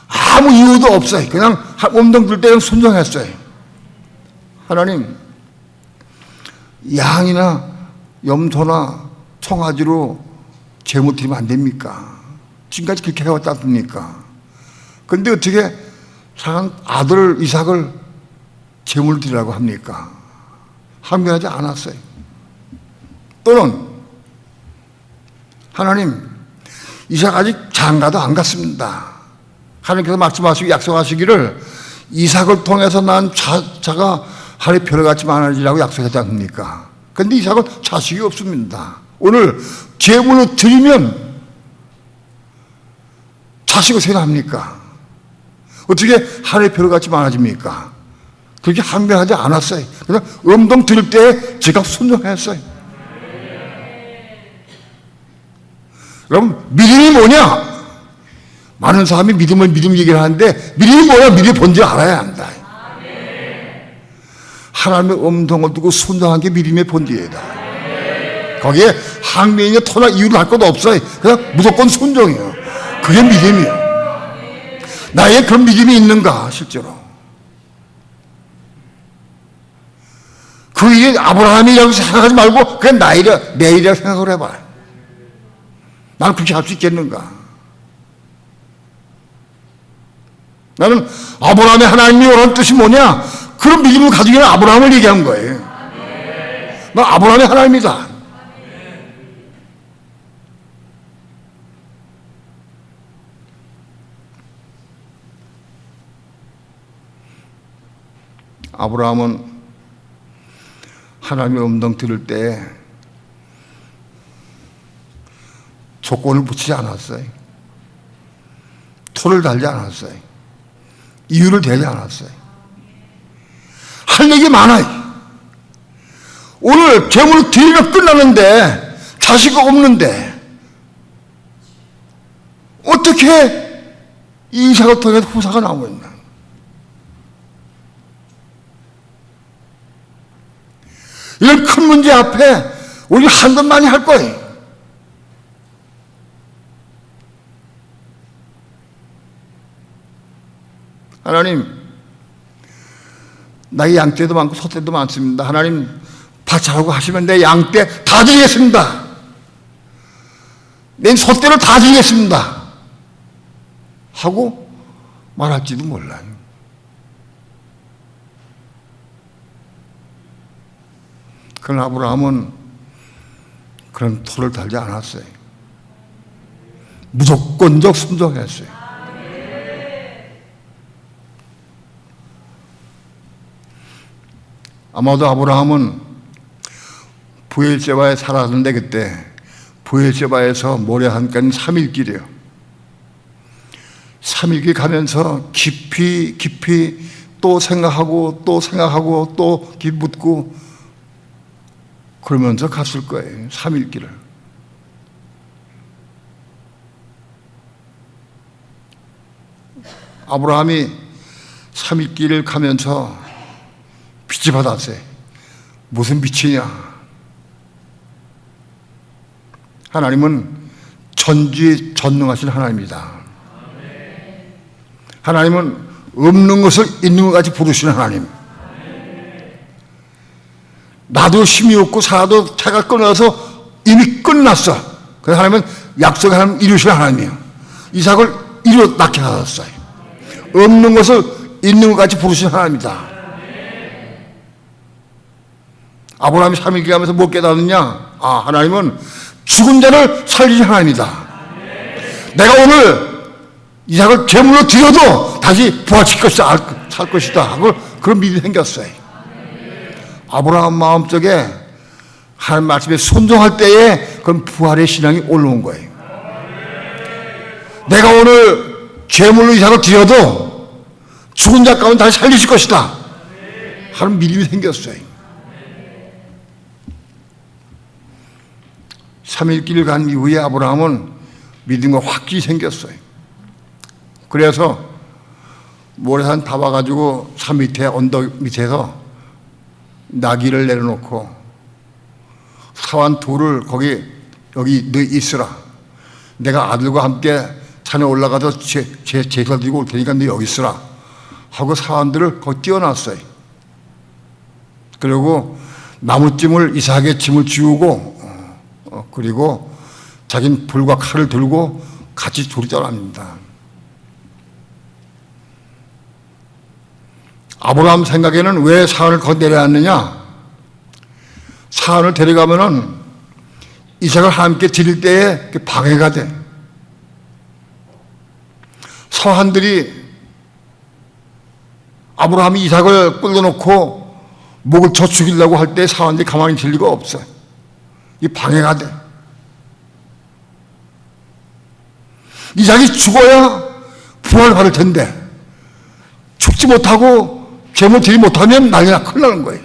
아무 이유도 없어요. 그냥 음성 들을 때는 순종했어요. 하나님, 양이나 염소나 송아지로 제물 드리면 안 됩니까? 지금까지 그렇게 해왔지 않습니까? 근데 어떻게 사랑한 아들 이삭을 제물 드리라고 합니까? 항변하지 않았어요. 또는 하나님, 이삭 아직 장가도 안 갔습니다. 하나님께서 말씀하시고 약속하시기를 이삭을 통해서 난 자가 하늘의 별같이 많아지라고 약속했지 않습니까? 그런데 이삭은 자식이 없습니다. 오늘 제물을 드리면 자식을 어떻게 합니까? 어떻게 하늘의 별같이 많아집니까? 그렇게 항변하지 않았어요. 그냥 음성 들을 때 제가 순종했어요. 그럼 믿음이 뭐냐? 많은 사람이 믿음 얘기를 하는데 믿음이 뭐냐? 믿음이 뭔지 알아야 한다. 하나님의 음성을 두고 순종한 게 믿음의 본질이다. 거기에 항변이나 토나 이유를 할 것도 없어요. 그냥 무조건 순종이에요. 그게 믿음이에요. 나에게 그런 믿음이 있는가 실제로? 그 일이 아브라함이라고 생각하지 말고 그냥 내 일이라고 생각을 해봐요. 나는 그렇게 할 수 있겠는가? 나는 아브라함의 하나님이 원하는 뜻이 뭐냐? 그런 믿음을 가지고 있는 아브라함을 얘기한 거예요. 나 아브라함의 하나님이다. 아브라함은 하나님의 음성 들을 때 조건을 붙이지 않았어요. 토를 달지 않았어요. 이유를 대지 않았어요. 할 얘기 많아요. 오늘 제물을 드리면 끝나는데 자식이 없는데 어떻게 이 이삭을 통해서 후사가 나오고 있나? 이런 큰 문제 앞에 우리 한 것만이 할 거예요. 하나님, 나의 양떼도 많고 소떼도 많습니다. 하나님, 밭하라고 하시면 내 양떼 다 드리겠습니다. 내 소떼를 다 드리겠습니다. 하고 말할지도 몰라요. 그러나 아브라함은 그런 토를 달지 않았어요. 무조건적 순종했어요. 아마도 아브라함은 부엘세바에 살았는데 그때 부엘세바에서 모레한까지 3일길이에요. 3일길 가면서 깊이 또 생각하고 또 깊이 묻고 그러면서 갔을 거예요. 3일길을. 아브라함이 3일길을 가면서 빛이 받았어요. 무슨 빛이냐? 하나님은 전지전능하신 하나님이다. 하나님은 없는 것을 있는 것 같이 부르시는 하나님. 나도 힘이 없고 살아도 차가 끊어서 이미 끝났어. 그래서 하나님은 약속의 하나님 이루시는 하나님이에요. 이삭을 이루어 낳게 하셨어요. 없는 것을 있는 것 같이 부르시는 하나님이다. 아브라함이 3일길 가면서 못 깨닫느냐? 하나님은 죽은 자를 살리신 하나님이다. 내가 오늘 이삭을 제물로 드려도 다시 부활시킬 것이다, 살 것이다 하고 그런 믿음이 생겼어요. 아브라함 마음속에 하나님 말씀에 순종할 때에 그런 부활의 신앙이 올라온 거예요. 내가 오늘 제물로 이삭을 드려도 죽은 자 가운데 다시 살리실 것이다 하는 믿음이 생겼어요. 3일길 간 이후에 아브라함은 믿음과 확신이 생겼어요. 그래서 모래산 다 와가지고 산 밑에 언덕 밑에서 나귀를 내려놓고 사환 둘을 여기 너 있으라. 내가 아들과 함께 산에 올라가서 제사 드리고 올 테니까 너 여기 있으라 하고 사환들을 거기 띄워놨어요. 그리고 나무찜을 이삭의 짐을 지우고 그리고 자기는 불과 칼을 들고 같이 둘이 떠납니다. 아브라함 생각에는 왜 사안을 거기 내려놨느냐? 사안을 데려가면은 이삭을 함께 드릴 때에 방해가 돼. 서한들이 아브라함이 이삭을 끌어놓고 목을 쳐 죽이려고 할 때 사안들이 가만히 있을 리가 없어요. 이 방해가 돼. 이삭이 죽어야 부활을 받을 텐데 죽지 못하고 제물 드리지 못하면 난리나 큰일 나는 거예요.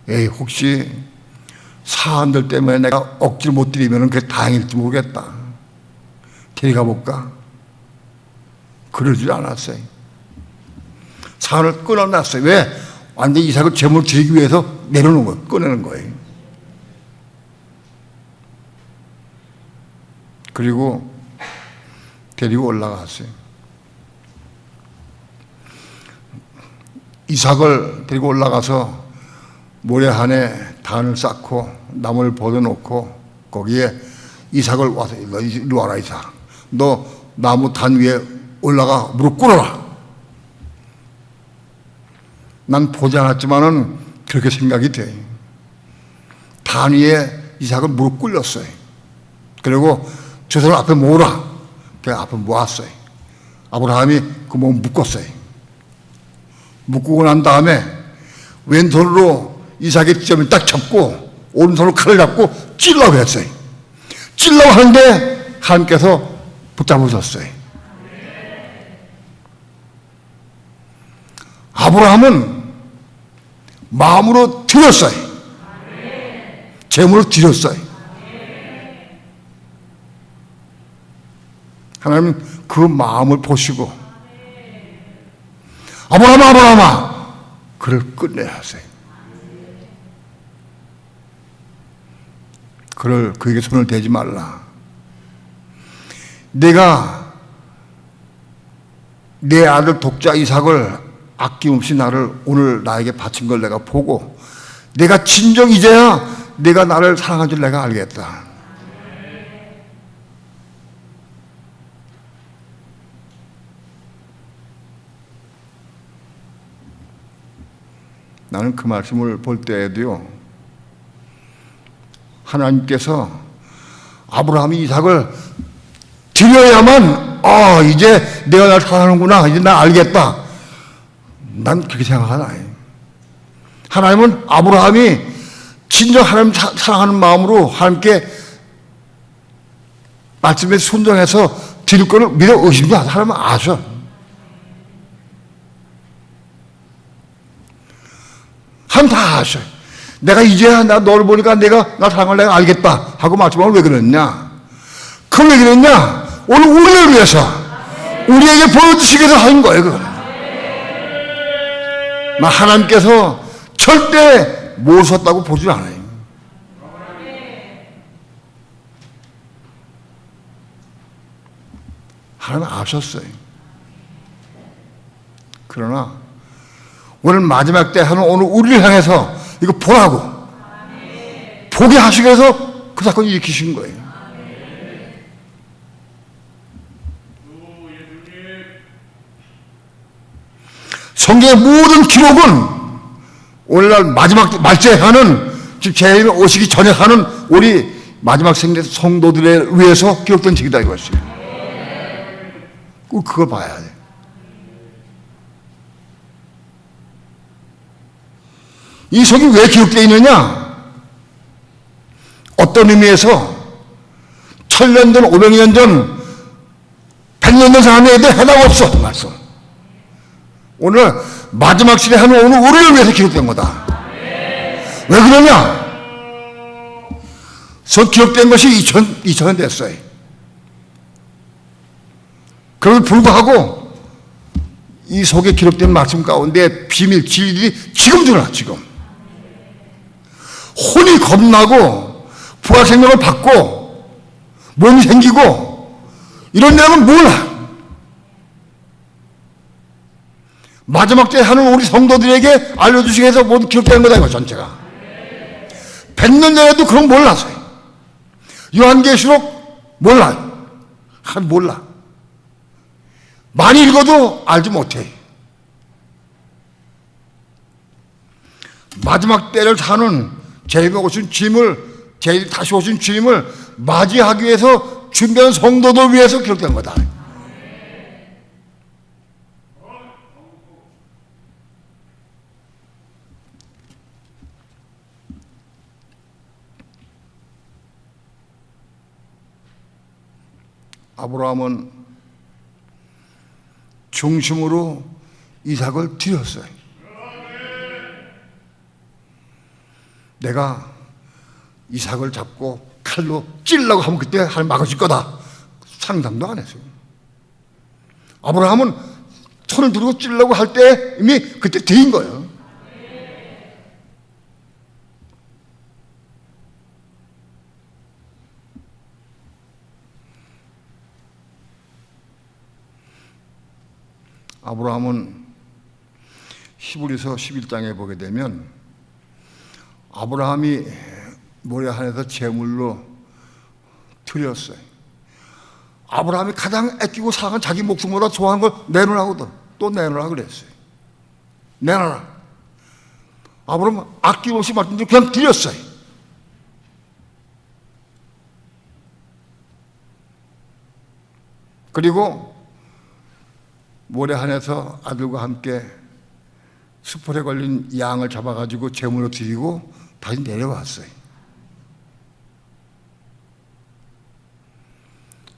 에이, 혹시 사람들 때문에 내가 억지로 못 드리면 그게 다행일지 모르겠다. 데려가 볼까? 그러질 않았어요. 사안을 끊어놨어요. 왜? 완전히 이삭을 제물 드리기 위해서 내려놓은 거예요. 꺼내는 거예요. 그리고 데리고 올라갔어요. 이삭을 데리고 올라가서 모래안에 단을 쌓고 나무를 벗어놓고 거기에 이삭을 와서 이리 와라 이삭. 너 나무 단 위에 올라가 무릎 꿇어라. 난 보지 않았지만은 그렇게 생각이 돼. 단 위에 이삭을 무릎 꿇렸어요. 그리고 저 사람 앞에 모으라. 그냥 앞에 모았어요. 아브라함이 그 몸 묶었어요. 묶고 난 다음에 왼손으로 이삭의 뒷점을 딱 잡고 오른손으로 칼을 잡고 찔러고 했어요. 찔러고 하는데 하나님께서 붙잡으셨어요. 아브라함은 마음으로 드렸어요. 제물을 드렸어요. 하나님은 그 마음을 보시고 아브라함아 그를 끝내야 하세요. 그에게 손을 대지 말라. 내가 내 아들 독자 이삭을 아낌없이 오늘 나에게 바친 걸 내가 보고 내가 진정 이제야 내가 나를 사랑한 줄 내가 알겠다. 나는 그 말씀을 볼 때에도요, 하나님께서 아브라함이 이삭을 드려야만 이제 내가 날 사랑하는구나, 이제 나 알겠다. 난 그렇게 생각하나. 하나님은 아브라함이 진정 하나님 사랑하는 마음으로 하나님께 말씀에 순종해서 드릴 거를 믿어 의심도 안 하나님은 아셔. 하나님 다 아셔. 내가 이제야 나 너를 보니까 내가 나 사랑을 내가 알겠다 하고 말씀하면 왜 그랬냐? 그걸 왜 그랬냐? 오늘 우리를 위해서 우리에게 보여주시기 위해서 하는 거예요. 그건. 나 하나님께서 절대 못 썼다고 보지 않아요. 하나님 아셨어요. 그러나 오늘 마지막 때 하는 오늘 우리를 향해서 이거 보라고 보게 하시기 위해서 그 사건을 일으키신 거예요. 성경의 모든 기록은 오늘날 마지막 말째 하는 지금 재림이 오시기 전에 하는 우리 마지막 생애 성도들에 의해서 기록된 책이다 이것이에요. 꼭 그걸 봐야 돼. 이 속이 왜 기록되어 있느냐? 어떤 의미에서 1000년 전, 500년 전, 100년 전 사람에도 해당 없어. 그 말씀. 오늘 마지막 시대 하는 오늘 우리를 위해서 기록된 거다. 왜 그러냐? 저 기록된 것이 2000년 됐어요. 그럼에도 불구하고 이 속에 기록된 말씀 가운데 비밀, 진리들이 지금 드러나, 지금. 혼이 겁나고 부활 생명을 받고 몸이 생기고 이런 내용은 몰라. 마지막 때 하는 우리 성도들에게 알려주시기 위해서 모두 기록된 거다 이거 전체가. 100년 전에도 그런 거 몰랐어요. 요한계시록 몰라요. 몰라. 많이 읽어도 알지 못해. 마지막 때를 사는 제일 오신 주님을, 제일 다시 오신 주님을 맞이하기 위해서 준비한 성도들 위해서 기록된 거다. 아브라함은 중심으로 이삭을 드렸어요. 내가 이삭을 잡고 칼로 찔려고 하면 그때 하나님 막아줄 거다. 상상도 안 했어요. 아브라함은 손을 들고 찔려고 할 때 이미 그때 뒤인 거예요. 아브라함은 히브리서 11장에 보게 되면 아브라함이 모레한에서 제물로 드렸어요. 아브라함이 가장 아끼고 사랑한 자기 목숨보다 좋아하는 걸 내놓으라거든. 또 내놓으라 그랬어요. 내놔라. 아브라함은 아낌없이 말씀드리고 그냥 드렸어요. 그리고 모레한에서 아들과 함께 수풀에 걸린 양을 잡아가지고 제물로 드리고 다시 내려왔어요.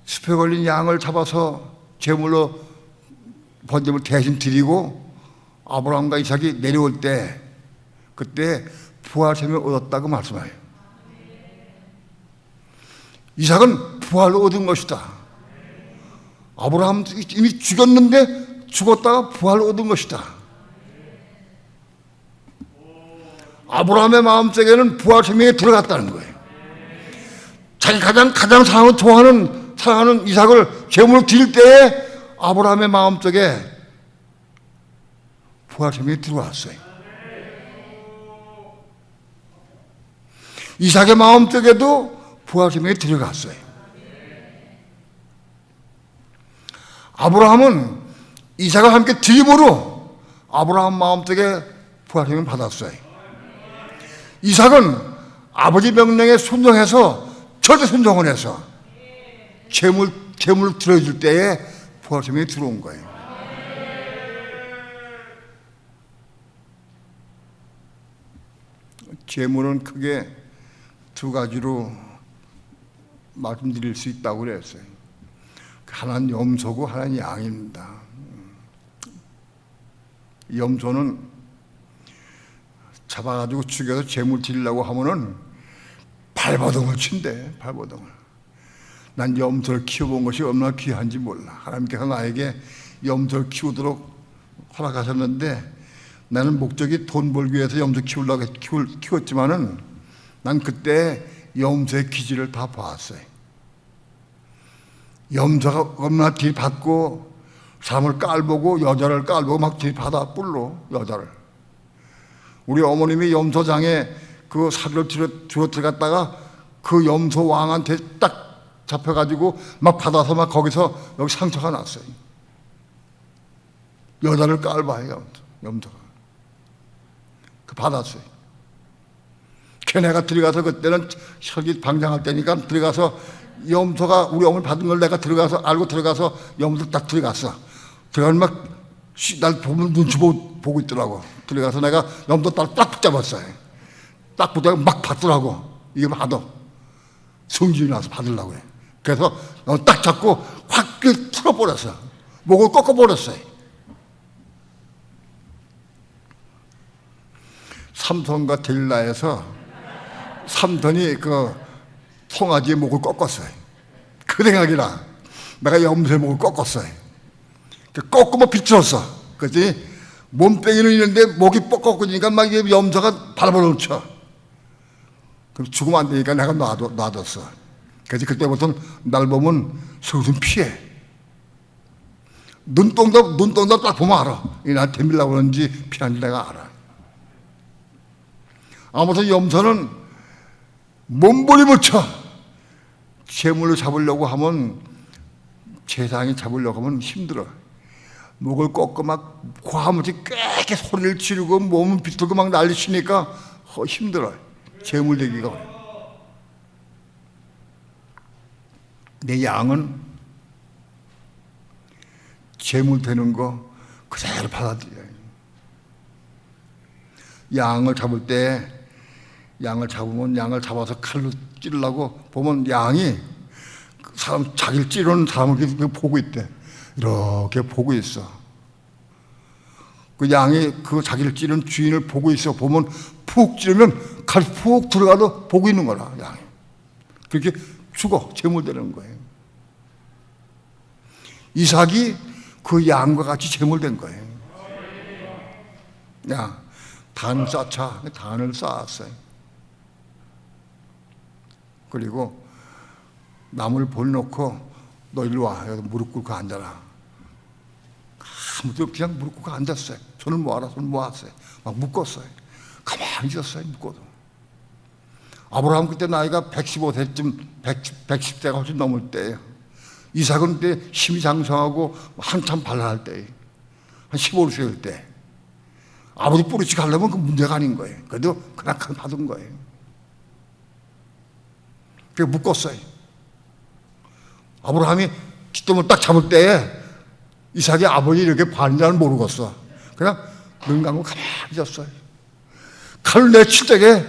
숲에 걸린 양을 잡아서 제물로 번제물 대신 드리고 아브라함과 이삭이 내려올 때 그때 부활 생명을 얻었다고 말씀해요. 이삭은 부활을 얻은 것이다. 아브라함 이미 죽었는데 죽었다가 부활을 얻은 것이다. 아브라함의 마음속에는 부활 생명이 들어갔다는 거예요. 자기 가장 사랑하는 이삭을 제물로 드릴 때에 아브라함의 마음속에 부활 생명이 들어왔어요. 이삭의 마음속에도 부활 생명이 들어갔어요. 아브라함은 이삭과 함께 드림으로 아브라함 마음속에 부활 생명을 받았어요. 이삭은 아버지 명령에 순종해서 절대 순종을 해서 제물을 들어줄 때에 부활 생명이 들어온 거예요. 제물은 크게 두 가지로 말씀드릴 수 있다고 그랬어요. 하나는 염소고 하나는 양입니다. 염소는 잡아가지고 죽여서 제물 드리려고 하면은 발버둥을 친대. 발버둥을. 난 염소를 키워본 것이 얼마나 귀한지 몰라. 하나님께서 나에게 염소를 키우도록 허락하셨는데 나는 목적이 돈 벌기 위해서 염소 키우려고 키웠지만은 난 그때 염소의 기질을 다 봤어요. 염소가 얼마나 들이받고 사람을 깔보고 여자를 깔보고 막 들이받아 뿔로 여자를. 우리 어머님이 염소장에 그 사료를 들어 들어갔다가 그 염소 왕한테 딱 잡혀가지고 막 받아서 막 거기서 여기 상처가 났어요. 여자를 깔봐요 염소가. 그 받았어요. 걔네가 들어가서 그때는 혈기 방장할 때니까 들어가서 염소가 우리 어머니 받은 걸 내가 들어가서 알고 들어가서 염소 딱 들어갔어. 들어가면 막 날 보면 눈치 보고 있더라고. 들어가서 내가 염소 딱 붙잡았어요. 딱 붙잡고 막 받더라고. 이게 받아. 성질이 나서 받으려고 해. 그래서 딱 잡고 확 풀어버렸어. 목을 꺾어버렸어요. 삼손과 데릴라에서 삼손이 그 송아지의 목을 꺾었어요. 그 생각이라 내가 염소의 목을 꺾었어요. 꺾으면 비틀었어. 그랬더니 몸빼기는 있는데 목이 꺾어지니까 막 염소가 발버둥 쳐. 그럼 죽으면 안 되니까 내가 놔뒀어. 그래서 그때부터는 날 보면 슬슬 피해. 눈동자 딱 보면 알아. 이 나 덤비려고 그러는지 피하는지 내가 알아. 아무튼 염소는 몸부림을 쳐. 재물로 잡으려고 하면, 재상이 잡으려고 하면 힘들어. 목을 꺾고 막 과무지 꽥게 소리를 지르고 몸을 비틀고 막 난리치니까 힘들어. 재물 되기가 어려워. 내 양은 재물 되는 거 그대로 받아들여요. 양을 잡을 때 양을 잡으면 양을 잡아서 칼로 찌르려고 보면 양이 그 사람 자기를 찌르는 사람을 보고 있대. 이렇게 보고 있어. 그 양이 그 자기를 찌르는 주인을 보고 있어. 보면 푹 찌르면 칼 푹 들어가도 보고 있는 거라. 양이 그렇게 죽어. 재물되는 거예요. 이삭이 그 양과 같이 재물된 거예요. 야, 단 쌓자. 단을 쌓았어요. 그리고 나무를 벌려놓고 너 일로 와. 여기 무릎 꿇고 앉아라. 아무도 그냥 무릎 꿇고 앉았어요. 손을 모아라. 손을 모았어요. 막 묶었어요. 가만히 있었어요. 묶어도. 아브라함 그때 나이가 115세쯤 110세가 훨씬 넘을 때예요. 이삭은 그때 힘이 장성하고 한참 발랄할 때예요. 한 15세일 때. 아버지 뿌리치 가려면 그 문제가 아닌 거예요. 그래도 그냥 받은 거예요. 그래서 묶었어요. 아브라함이 깃동을 딱 잡을 때에 이삭이 아버지 이렇게 반인자는 모르겠어. 그냥 눈 감고 가만히 있었어요. 칼을 내칠 때에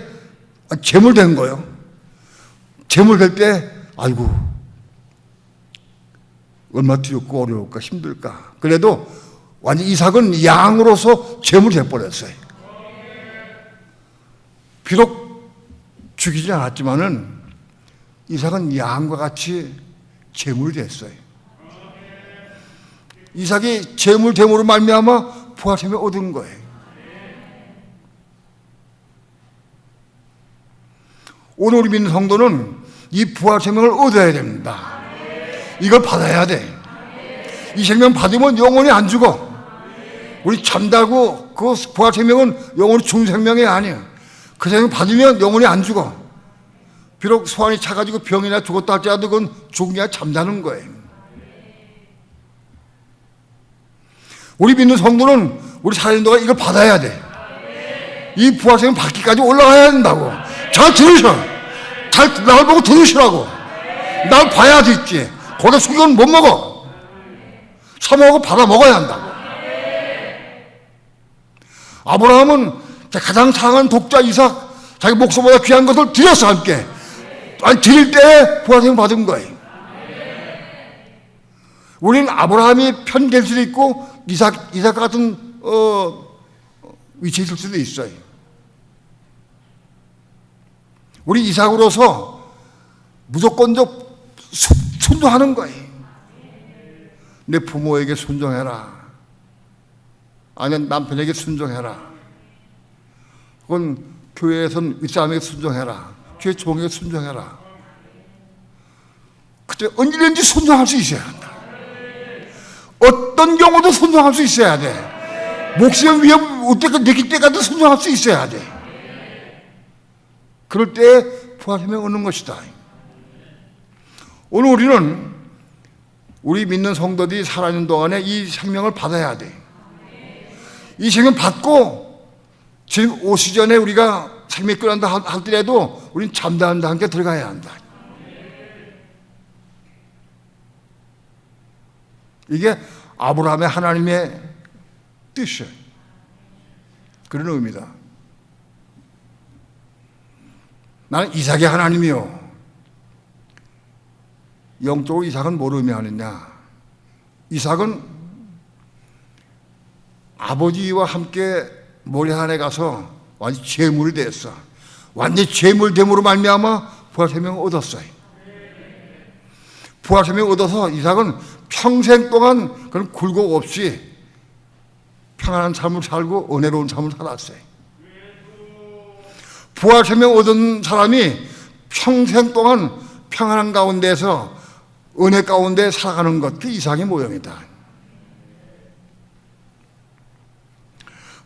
재물된 거예요. 재물될 때 아이고 얼마나 두렵고 어려울까 힘들까. 그래도 완전 이삭은 양으로서 재물이 돼버렸어요. 비록 죽이지 않았지만은 이삭은 양과 같이 재물이 됐어요. 이삭이 재물됨으로 말미암아 부활sem을 얻은 거예요. 오늘 우리 믿는 성도는 이 부활생명을 얻어야 됩니다. 이걸 받아야 돼. 이 생명 받으면 영원히 안 죽어. 우리 잠자고 그 부활생명은 영원히 중생명이 아니야. 그 생명 받으면 영원히 안 죽어. 비록 소환이 차가지고 병이나 죽었다 할지라도 그건 죽은 게 아니라 잠자는 거예요. 우리 믿는 성도는 우리 살아있는 동안 이걸 받아야 돼. 이 부활생명 받기까지 올라가야 된다고. 잘 들으셔. 잘 날 보고 들으시라고. 날 봐야 듣지. 고개 숙이고는 못 먹어. 사모하고 받아 먹어야 한다고. 아브라함은 가장 사랑하는 독자 이삭, 자기 목숨보다 귀한 것을 드렸어 함께. 아니 드릴 때 부활생명 받은 거예요. 우리는 아브라함이 편될 수도 있고 이삭 같은 위치에 있을 수도 있어요. 우리 이삭으로서 무조건적 순종하는 거예요. 내 부모에게 순종해라. 아니면 남편에게 순종해라. 그건 교회에선 윗사람에게 순종해라. 교회 종에게 순종해라. 그때 언제든지 순종할 수 있어야 한다. 어떤 경우도 순종할 수 있어야 돼. 목숨 위험 느낄 때까지 순종할 수 있어야 돼. 그럴 때 부활sem명 얻는 것이다. 오늘 우리는 우리 믿는 성도들이 살아있는 동안에 이 생명을 받아야 돼. 이 생명 받고 지금 오시기 전에 우리가 생명이 끝난다 할지라도 우린 잠잠과 함께 들어가야 한다. 이게 아브라함의 하나님의 뜻이에요. 그런 의미다. 나는 이삭의 하나님이요. 영적으로 이삭은 뭘 의미하느냐? 이삭은 아버지와 함께 모리아산에 가서 완전 제물이 됐어. 완전 제물됨으로 말미암아 부활생명을 얻었어요. 부활생명을 얻어서 이삭은 평생 동안 그런 굴곡 없이 평안한 삶을 살고 은혜로운 삶을 살았어요. 부활생명 얻은 사람이 평생 동안 평안한 가운데서 은혜 가운데 살아가는 것, 그 이삭의 모형이다.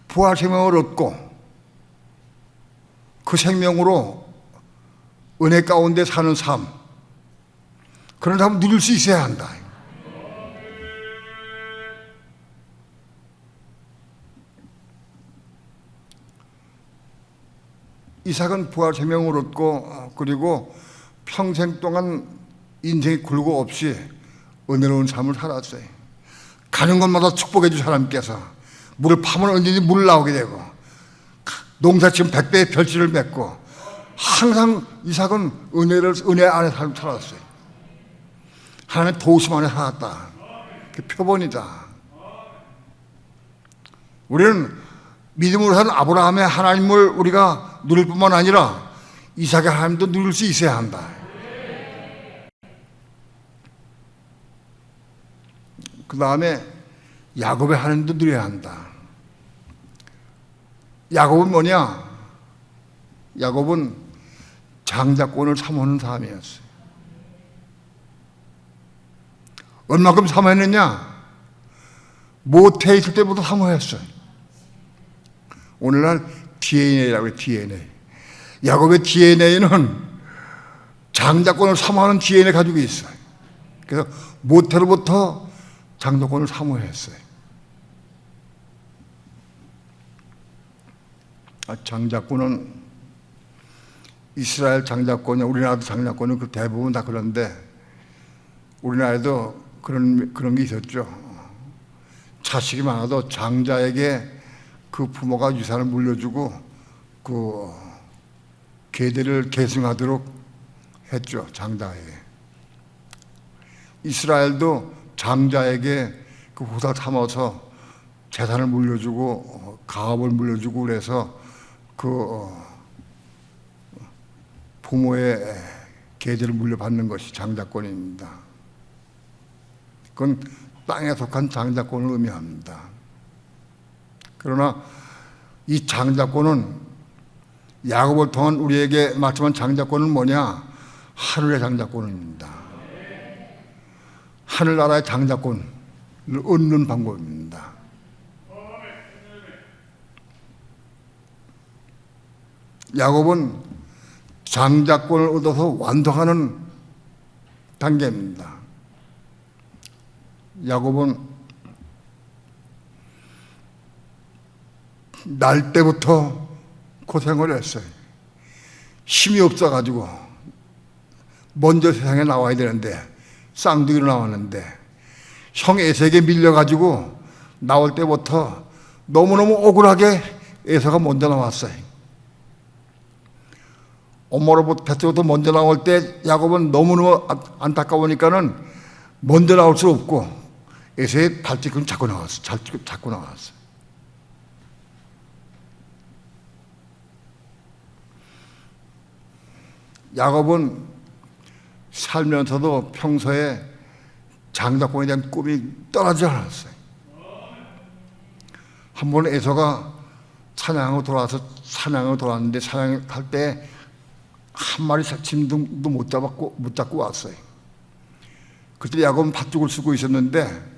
부활생명을 얻고 그 생명으로 은혜 가운데 사는 삶, 그런 삶을 누릴 수 있어야 한다. 이삭은 부활생명을 얻고 그리고 평생 동안 인생의 굴곡 없이 은혜로운 삶을 살았어요. 가는 곳마다 축복해 준 하나님께서 물을 파면 언제든지 물 나오게 되고 농사지은 100배의 별지를 맺고 항상 이삭은 은혜 안에 살았어요. 하나님의 도우심 안에 살았다. 그 표본이다. 우리는 믿음으로 사는 아브라함의 하나님을 우리가 누릴 뿐만 아니라 이삭의 하나님도 누릴 수 있어야 한다. 그 다음에 야곱의 하나님도 누려야 한다. 야곱은 뭐냐? 야곱은 장자권을 사모하는 사람이었어요. 얼마큼 사모했느냐? 모태에 있을 때부터 사모했어요. 오늘날 DNA라고 해요. DNA. 야곱의 DNA는 장자권을 사모하는 DNA 가지고 있어요. 그래서 모태로부터 장자권을 사모했어요. 장자권은 이스라엘 장자권이 우리나라도 장자권은 그 대부분 다 그런데 우리나라에도 그런 게 있었죠. 자식이 많아도 장자에게 그 부모가 유산을 물려주고 그 계대를 계승하도록 했죠. 장자에게. 이스라엘도 장자에게 그 후사 삼아서 재산을 물려주고 가업을 물려주고 그래서 그 부모의 계대를 물려받는 것이 장자권입니다. 그건 땅에 속한 장자권을 의미합니다. 그러나 이 장자권은 야곱을 통한 우리에게 말씀한 장자권은 뭐냐? 하늘의 장자권입니다. 하늘나라의 장자권을 얻는 방법입니다. 야곱은 장자권을 얻어서 완성하는 단계입니다. 야곱은 날 때부터 고생을 했어요. 힘이 없어가지고 먼저 세상에 나와야 되는데 쌍둥이로 나왔는데 형 에서에게 밀려가지고 나올 때부터 너무너무 억울하게 에서가 먼저 나왔어요. 엄마로부터 뱃속부터 먼저 나올 때 야곱은 너무너무 안타까우니까는 먼저 나올 수 없고 에서의 발뒤꿈 잡고 나왔어. 잡고 나왔어. 야곱은 살면서도 평소에 장자권에 대한 꿈이 떠나지 않았어요. 한 번 에서가 사냥하고 돌아왔는데 사냥할 때 한 마리 짐도 못 잡고 왔어요. 그때 야곱은 팥죽을 쓰고 있었는데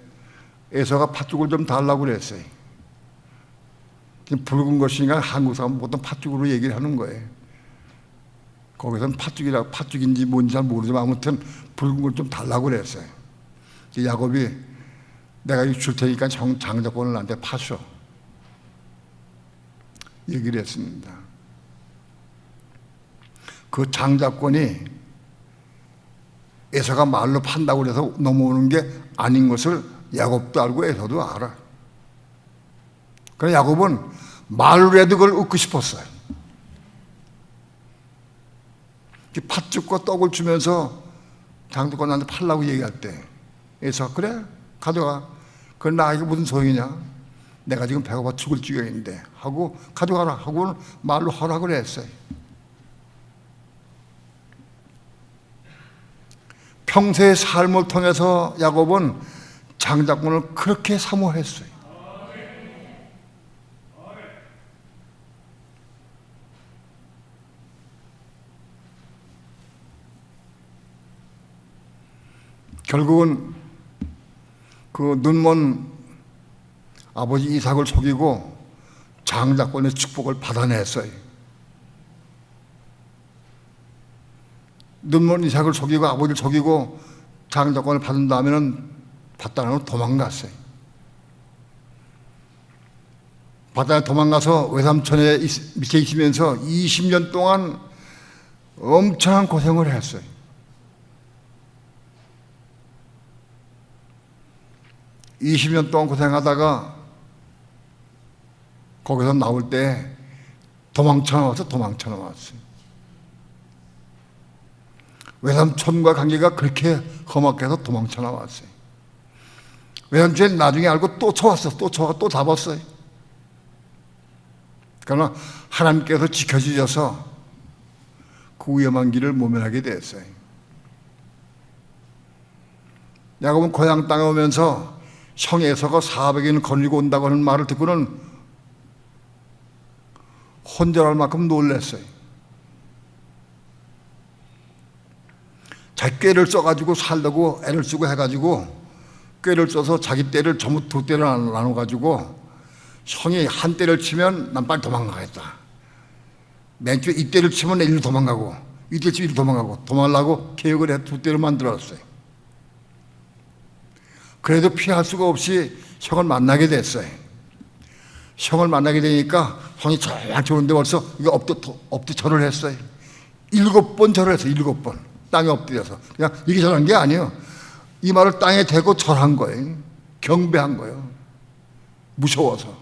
에서가 팥죽을 좀 달라고 그랬어요. 붉은 것이니까 한국 사람은 보통 팥죽으로 얘기를 하는 거예요. 거기서는 팥죽인지 뭔지 잘 모르지만 아무튼 붉은 걸 좀 달라고 그랬어요. 야곱이 내가 이거 줄 테니까 장자권을 나한테 파셔 얘기를 했습니다. 그 장자권이 에서가 말로 판다고 해서 넘어오는 게 아닌 것을 야곱도 알고 에서도 알아. 그러나 야곱은 말로라도 그걸 얻고 싶었어요. 팥죽과 떡을 주면서 장자권 나한테 팔라고 얘기할 때 에서 그래 가져가. 그건 나에게 무슨 소용이냐. 내가 지금 배고파 죽을 지경인데 하고 가져가라 하고는 말로 허락을 했어요. 평소의 삶을 통해서 야곱은 장자권을 그렇게 사모했어요. 결국은 그 눈먼 아버지 이삭을 속이고 장자권의 축복을 받아냈어요. 눈먼 이삭을 속이고 아버지를 속이고 장자권을 받은 다음에는 바다로 도망갔어요. 바다에 도망가서 외삼촌에 밑에 있으면서 20년 동안 엄청난 고생을 했어요. (20년) 동안 고생하다가 거기서 나올 때 도망쳐 나왔어요. 외삼촌과 관계가 그렇게 험악해서 도망쳐 나왔어요. 외삼촌이 나중에 알고 또 쳐왔어. 또 잡았어요. 그러나 하나님께서 지켜주셔서 그 위험한 길을 모면하게 됐어요. 야곱은 고향 땅에 오면서 형 에서가 400인을 거느리고 온다고 하는 말을 듣고는 혼절할 만큼 놀랐어요. 자기 꾀를 써가지고 살려고 애를 쓰고 해가지고 꾀를 써서 자기 떼를 전부 2떼를 나눠가지고 형이 한 떼를 치면 난 빨리 도망가겠다. 맨 처음에 이 떼를 치면 일로 도망가고 이 떼를 치면 일로 도망가고 도망가려고 계획을 해 2떼를 만들었어요. 그래도 피할 수가 없이 형을 만나게 됐어요. 형을 만나게 되니까 형이 잘 좋은데 벌써 이거 엎드 절을 했어요. 7번 절을 했어요. 7번 땅에 엎드려서. 그냥 이게 절한 게 아니에요. 이 말을 땅에 대고 절한 거예요. 경배한 거예요. 무서워서.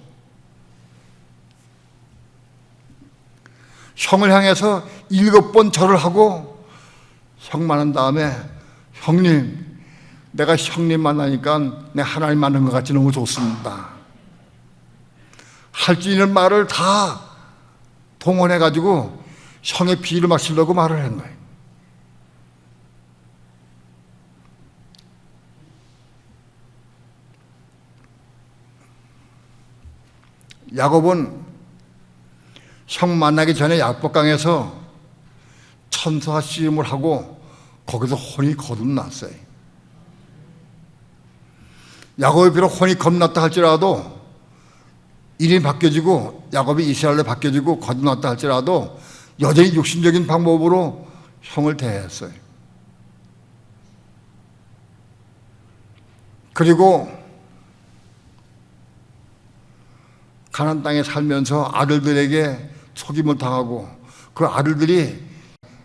형을 향해서 7번 절을 하고 형 만난 다음에 형님, 내가 형님 만나니까 내가 하나님 만난 것 같이 너무 좋습니다. 할 수 있는 말을 다 동원해가지고 형의 비를 마시려고 말을 한 거예요. 야곱은 형 만나기 전에 약복강에서 천사 씨름을 하고 거기서 혼이 거듭났어요. 야곱이 비록 혼이 겁났다 할지라도 이름이 바뀌어지고 야곱이 이스라엘로 바뀌어지고 거듭났다 할지라도 여전히 육신적인 방법으로 형을 대했어요. 그리고 가나안 땅에 살면서 아들들에게 속임을 당하고 그 아들들이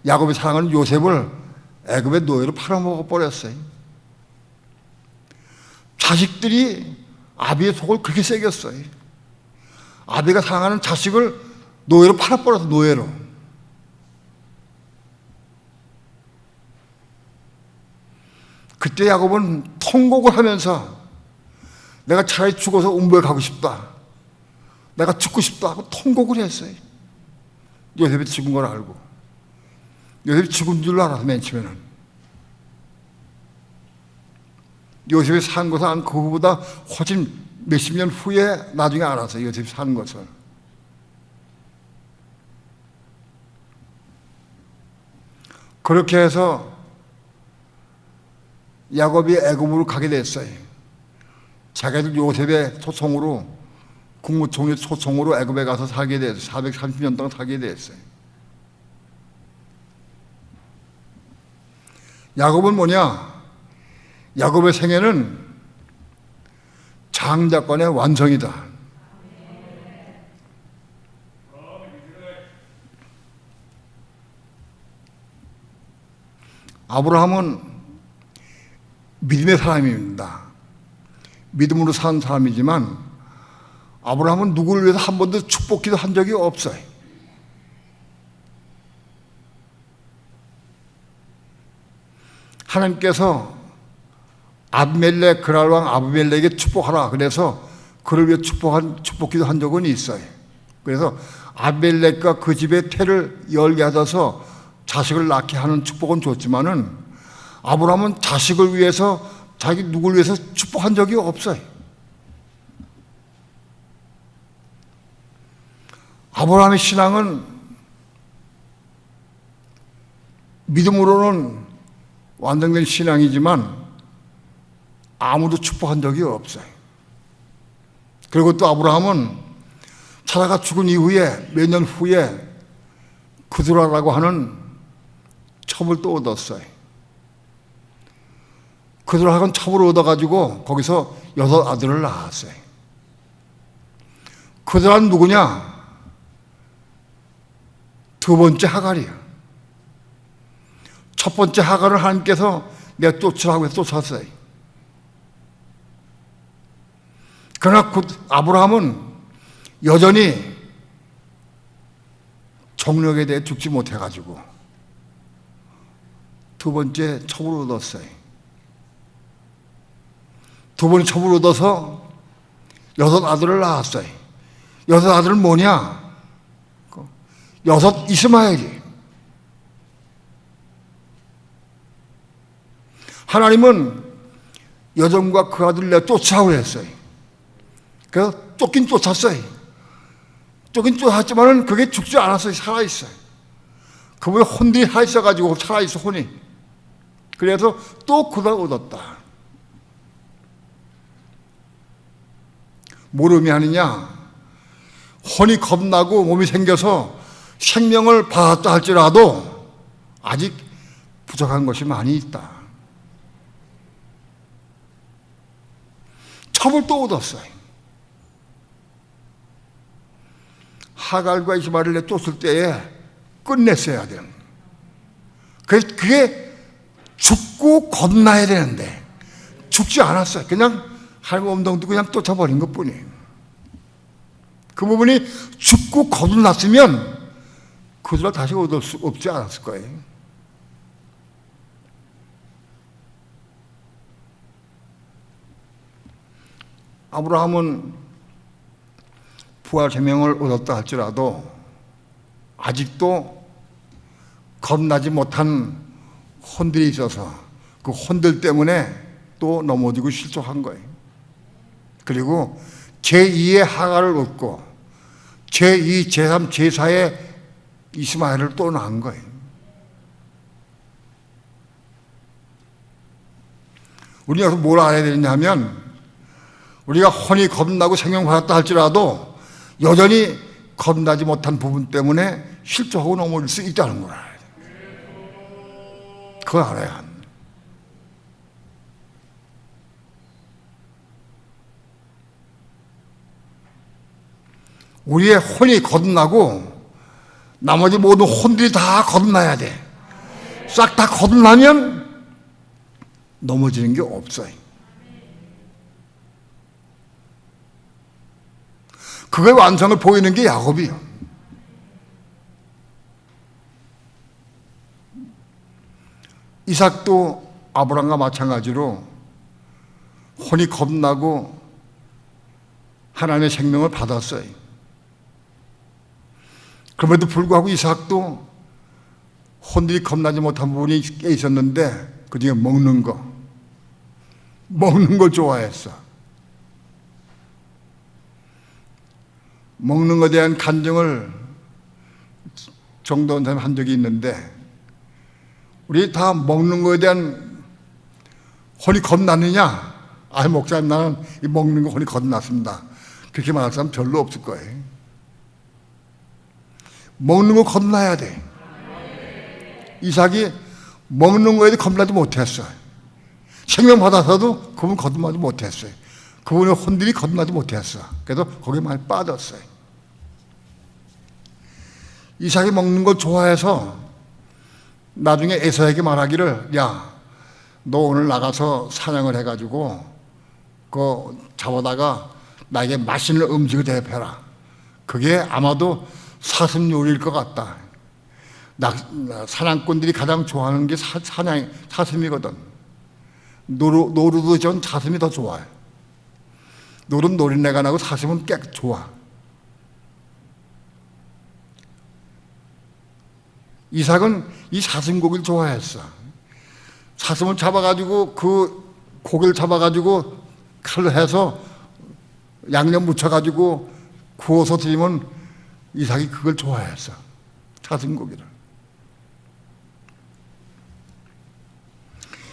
야곱이 사랑하는 요셉을 애굽의 노예로 팔아먹어 버렸어요. 자식들이 아비의 속을 그렇게 새겼어요. 아비가 사랑하는 자식을 노예로 팔아버려서 노예로. 그때 야곱은 통곡을 하면서 내가 차라리 죽어서 음부에 가고 싶다. 내가 죽고 싶다 하고 통곡을 했어요. 요셉이 죽은 걸 알고. 요셉이 죽은 줄 알아서 맨 처음에는. 요셉이 산 것은 그거보다 훨씬 몇십 년 후에 나중에 알았어요. 요셉이 산 것을. 그렇게 해서 야곱이 애굽으로 가게 됐어요. 자기들 요셉의 초청으로 국무총리 초청으로 애굽에 가서 살게 됐어요. 430년 동안 살게 됐어요. 야곱은 뭐냐? 야곱의 생애는 장자권의 완성이다. 아브라함은 믿음의 사람입니다. 믿음으로 산 사람이지만 아브라함은 누구를 위해서 한 번도 축복기도 한 적이 없어요. 하나님께서 아비멜렉 그랄 왕 아비멜렉에게 축복하라 그래서 그를 위해 축복기도 한 적은 있어요. 그래서 아비멜렉과 그 집의 태를 열게 하셔서 자식을 낳게 하는 축복은 줬지만은 아브라함은 자식을 위해서 자기 누구를 위해서 축복한 적이 없어요. 아브라함의 신앙은 믿음으로는 완성된 신앙이지만 아무도 축복한 적이 없어요. 그리고 또 아브라함은 사라가 죽은 이후에 몇 년 후에 그두라라고 하는 첩을 또 얻었어요. 그두라라는 첩을 얻어가지고 거기서 6 아들을 낳았어요. 그두라는 누구냐? 두 번째 하갈이야. 첫 번째 하갈을 하나님께서 내가 쫓으라고 해서 쫓았어요. 그러나 아브라함은 여전히 정력에 대해 죽지 못해가지고 두 번째 첩을 얻었어요. 두 번째 첩을 얻어서 6 아들을 낳았어요. 6 아들은 뭐냐? 6 이스마엘이. 하나님은 여종과 그 아들을 내가 쫓아오라 했어요. 그래서 쫓긴 쫓았어요. 쫓긴 쫓았지만은 그게 죽지 않았어요. 살아있어요. 그분의 혼들이 살아있어가지고 살아있어, 혼이. 그래서 또 그걸 얻었다. 뭘 의미하느냐? 혼이 겁나고 몸이 생겨서 생명을 받았다 할지라도 아직 부족한 것이 많이 있다. 첩을 또 얻었어요. 하갈과 이스마엘을 쫓을 때에 끝냈어야 되는. 그게 죽고 겁나야 되는데 죽지 않았어요. 그냥 할머 엄동도 그냥 쫓아버린 것뿐이에요. 그 부분이 죽고 겁났으면 그들을 다시 얻을 수 없지 않았을 거예요. 아브라함은 부활 제명을 얻었다 할지라도 아직도 겁나지 못한 혼들이 있어서 그 혼들 때문에 또 넘어지고 실족한 거예요. 그리고 제2의 하갈을 얻고 제2, 제3, 제4의 이스마엘을 또 낳은 거예요. 우리가 여기서 뭘 알아야 되냐면 우리가 혼이 겁나고 생명받았다 할지라도 여전히 겁나지 못한 부분 때문에 실족하고 넘어질 수 있다는 걸 알아야 돼. 그걸 알아야 합니다. 우리의 혼이 거듭나고 나머지 모든 혼들이 다 거듭나야 돼. 싹 다 거듭나면 넘어지는 게 없어요. 그의 완성을 보이는 게 야곱이요. 이삭도 아브람과 마찬가지로 혼이 겁나고 하나님의 생명을 받았어요. 그럼에도 불구하고 이삭도 혼들이 겁나지 못한 부분이 꽤 있었는데 그 중에 먹는 걸 좋아했어. 먹는 것에 대한 간증을 정도원 사람이 한 적이 있는데 우리 다 먹는 것에 대한 혼이 겁났느냐? 목사님 나는 이 먹는 거 혼이 겁났습니다. 그렇게 말할 사람 별로 없을 거예요. 먹는 거 겁나야 돼. 이삭이 먹는 거에 겁나지 못했어요. 생명 받아서도 그분 거듭나지 못했어요. 그분의 혼들이 거듭나지 못했어. 그래서 거기에 많이 빠졌어요. 이삭이 먹는 걸 좋아해서 나중에 에서에게 말하기를, 야, 너 오늘 나가서 사냥을 해가지고 그 잡아다가 나에게 맛있는 음식을 대접해라. 그게 아마도 사슴 요리일 것 같다. 사냥꾼들이 가장 좋아하는 게 사슴이거든. 노루도 전 사슴이 더 좋아요. 노루는 노린내가 나고 사슴은 꽤 좋아. 이삭은 이 사슴 고기를 좋아했어. 사슴을 잡아가지고 그 고기를 잡아가지고 칼로 해서 양념 묻혀가지고 구워서 드리면 이삭이 그걸 좋아했어. 사슴 고기를.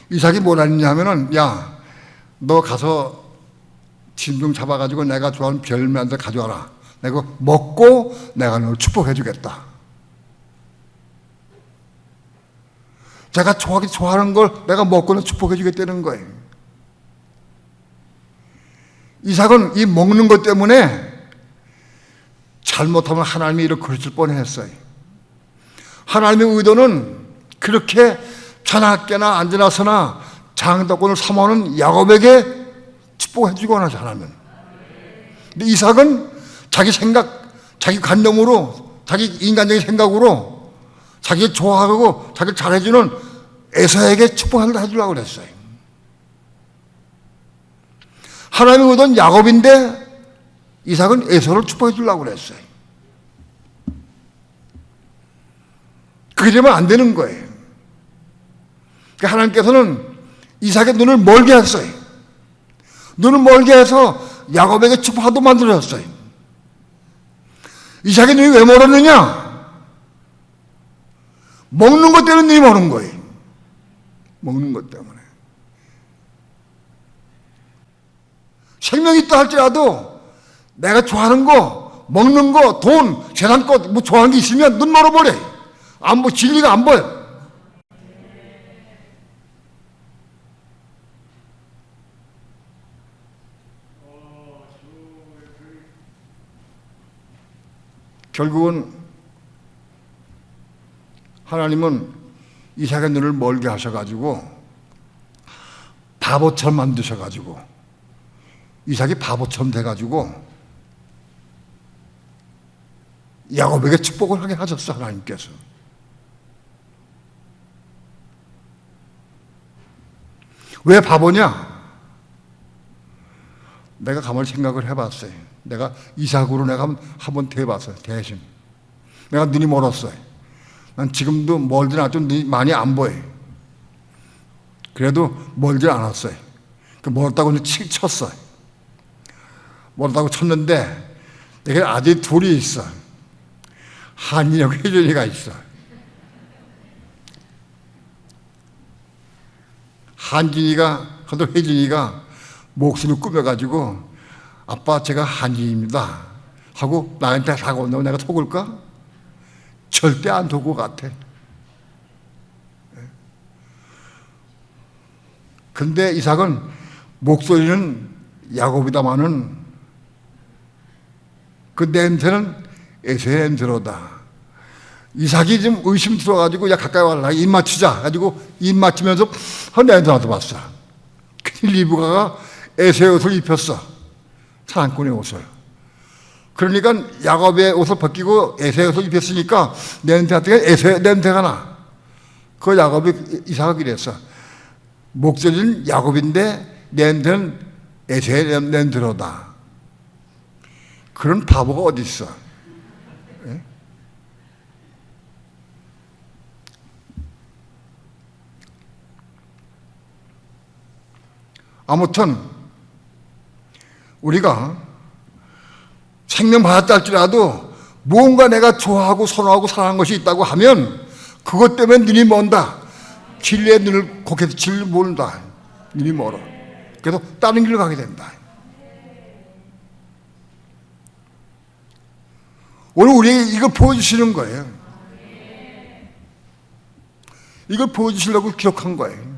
이삭이 뭐라 했냐 하면은, 야, 너 가서 짐 좀 잡아가지고 내가 좋아하는 별면서 가져와라. 내가 먹고 내가 너를 축복해 주겠다. 제가 좋아하는 걸 내가 먹고는 축복해 주겠다는 거예요. 이삭은 이 먹는 것 때문에 잘못하면 하나님이 이렇게 그러실 뻔했어요. 하나님의 의도는 그렇게 자나깨나 앉아나서나 장덕권을 삼아오는 야곱에게 축복해 주거나 잘하면. 근데 이삭은 자기 생각, 자기 관념으로, 자기 인간적인 생각으로 자기 좋아하고 자기 잘해주는 에서에게 축복을 해주려고 그랬어요. 하나님의 의도는 야곱인데 이삭은 에서를 축복해 주려고 그랬어요. 그게 되면 안 되는 거예요. 그러니까 하나님께서는 이삭의 눈을 멀게 했어요. 눈을 멀게 해서 야곱에게 축복하도 만들어졌어요. 이삭의 눈이 왜 멀었느냐? 먹는 것 때문에 눈이 멀은 거예요. 먹는 것 때문에. 생명이 있다 할지라도 내가 좋아하는 거, 먹는 거, 돈, 재산 것, 뭐 좋아하는 게 있으면 눈 멀어버려요. 진리가 안 보여. 결국은 하나님은 이삭의 눈을 멀게 하셔가지고 바보처럼 만드셔가지고 이삭이 바보처럼 돼가지고 야곱에게 축복을 하게 하셨어. 하나님께서. 왜 바보냐? 내가 가만히 생각을 해봤어요. 내가 이삭으로 내가 한번 대봤어요. 대신 내가 눈이 멀었어요. 난 지금도 멀진 않았지만 눈이 많이 안 보여요. 그래도 멀진 않았어요. 멀었다고 쳤어요. 멀었다고 쳤는데 내게 아들이 둘이 있어. 한인하고 혜준이가 있어. 한진이가 하도 혜준이가 목숨을 꾸며가지고 아빠 제가 한진입니다 하고 나한테 사고 온다고 내가 속을까? 절대 안 속을 것 같아. 근데 이삭은 목소리는 야곱이다마는 그 냄새는 에서의 냄새로다. 이삭이 좀 의심 들어가지고 야 가까이 와라 입 맞추자 가지고 입 맞추면서 냄새 나도 봤어. 리브가가 에서의 옷을 입혔어. 사랑꾼의 옷을. 그러니까 야곱의 옷을 벗기고 에서의 옷을 입혔으니까 냄새 같은 게 에서의 냄새가 나. 그 야곱이 이삭이 이랬어. 목소리는 야곱인데 냄새는 에서의 냄새로다. 그런 바보가 어디 있어? 예? 아무튼 우리가 생명 받았다 할지라도 무언가 내가 좋아하고 선호하고 사랑하는 것이 있다고 하면 그것 때문에 눈이 먼다. 진리의 눈을 곡해서 진리를 모른다. 눈이 멀어. 그래서 다른 길로 가게 된다. 오늘 우리에게 이걸 보여주시는 거예요. 이걸 보여주시려고 기록한 거예요.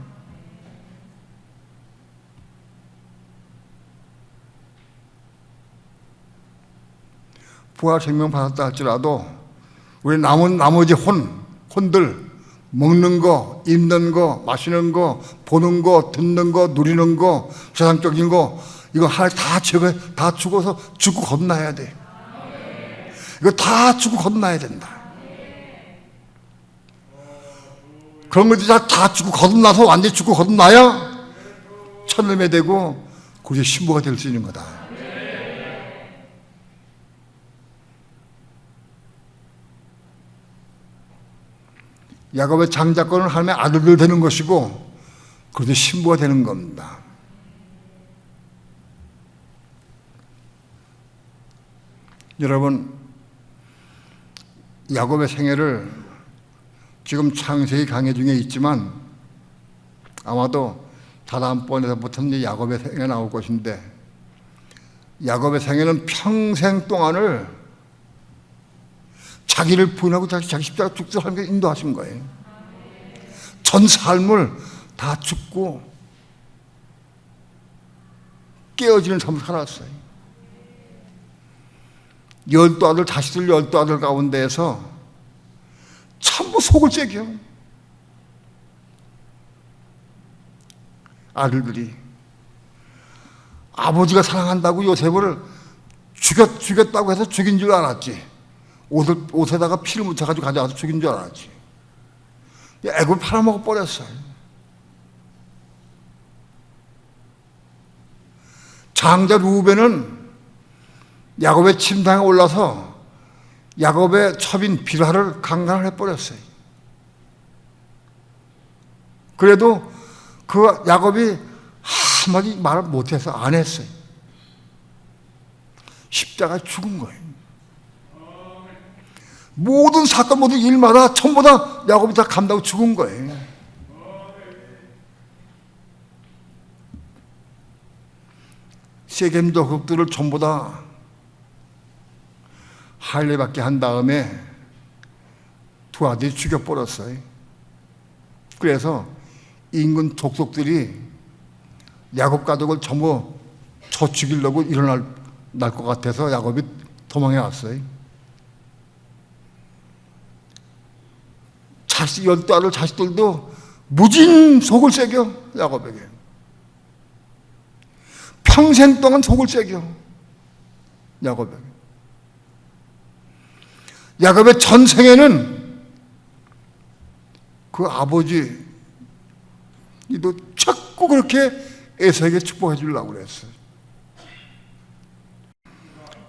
부활 생명 받았다 할지라도 우리 나머지 혼들 먹는 거, 입는 거, 마시는 거, 보는 거, 듣는 거, 누리는 거, 세상적인 거, 이거 하나 다 죽어서 죽고 겁나야 돼. 이거 다 죽고 겁나야 된다. 그런 것들이 다 죽고 거듭나서 완전히 죽고 거듭나야 천림에 되고 그게 신부가 될 수 있는 거다. 야곱의 장자권은 하나님의 아들들 되는 것이고 그래도 신부가 되는 겁니다. 여러분, 야곱의 생애를 지금 창세기 강해 중에 있지만 아마도 다다음번에서부터는 야곱의 생애 나올 것인데, 야곱의 생애는 평생 동안을 자기를 부인하고 자기 십자가 죽서 하나님께 인도하신 거예요. 전 삶을 다 죽고 깨어지는 삶을 살았어요. 12아들, 자식들 12아들 가운데에서 전부 속을 째겨. 아들들이 아버지가 사랑한다고 요셉을 죽였다고 해서 죽인 줄 알았지. 옷에다가 피를 묻혀가지고 가져와서 죽인 줄 알았지. 애굽을 팔아먹어 버렸어요. 장자 루벤은 야곱의 침상에 올라서 야곱의 첩인 빌하를 강간을 해버렸어요. 그래도 그 야곱이 한마디 말을 못해서 안 했어요. 십자가에 죽은 거예요. 모든 사건, 모든 일마다 전부 다 야곱이 다 감당하고 죽은 거예요. 세겜 족속들을 전부 다 할례받게 한 다음에 두 아들이 죽여버렸어요. 그래서 인근 족속들이 야곱 가족을 전부 쳐 죽이려고 일어날 것 같아서 야곱이 도망해 왔어요. 자식 12아들 자식들도 무진 속을 새겨 야곱에게. 평생 동안 속을 새겨 야곱에게. 야곱의 전생에는 그 아버지도 자꾸 그렇게 에서에게 축복해 주려고 그랬어요.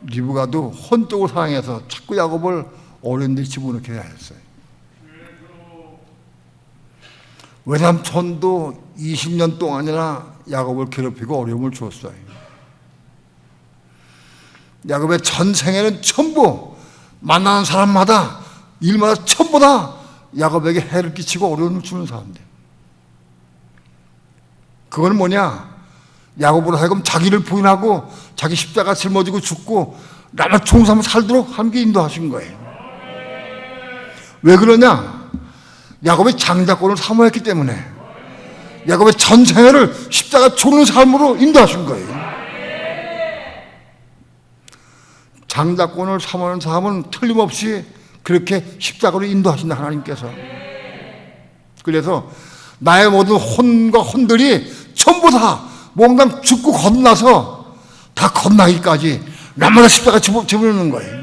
리브가도 혼적으로 사랑해서 자꾸 야곱을 어려운 데 집어넣게 했어요. 외삼촌도 20년 동안이나 야곱을 괴롭히고 어려움을 줬어요. 야곱의 전생에는 전부 만나는 사람마다 일마다 전부 다 야곱에게 해를 끼치고 어려움을 주는 사람들. 그건 뭐냐? 야곱으로 하여금 자기를 부인하고 자기 십자가 짊어지고 죽고 나만 총삼 살도록 함께 인도하신 거예요. 왜 그러냐? 야곱의 장자권을 사모했기 때문에 야곱의 전생애를 십자가 죽는 삶으로 인도하신 거예요. 장자권을 사모하는 사람은 틀림없이 그렇게 십자가로 인도하신다, 하나님께서. 그래서 나의 모든 혼과 혼들이 전부 다 몽땅 죽고 겁나서 다 겁나기까지 날마다 십자가 집어넣는 거예요.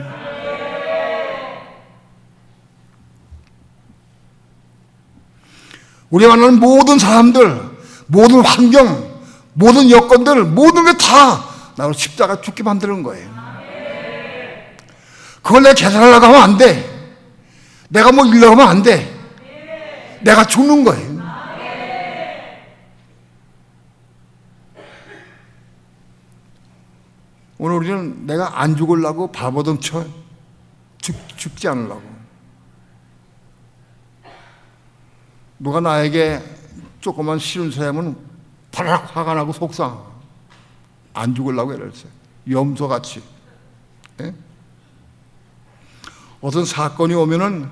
우리 만나는 모든 사람들, 모든 환경, 모든 여건들, 모든 게 다 나를 십자가 죽게 만드는 거예요. 그걸 내가 계산하려고 하면 안 돼. 내가 뭐 일려고 하면 안 돼. 내가 죽는 거예요. 오늘 우리는 내가 안 죽으려고 바보던 쳐 죽지 않으려고. 누가 나에게 조금만 싫은 소리 하면 바락 화가 나고 속상. 안 죽으려고 이랬어요. 염소같이. 예? 어떤 사건이 오면은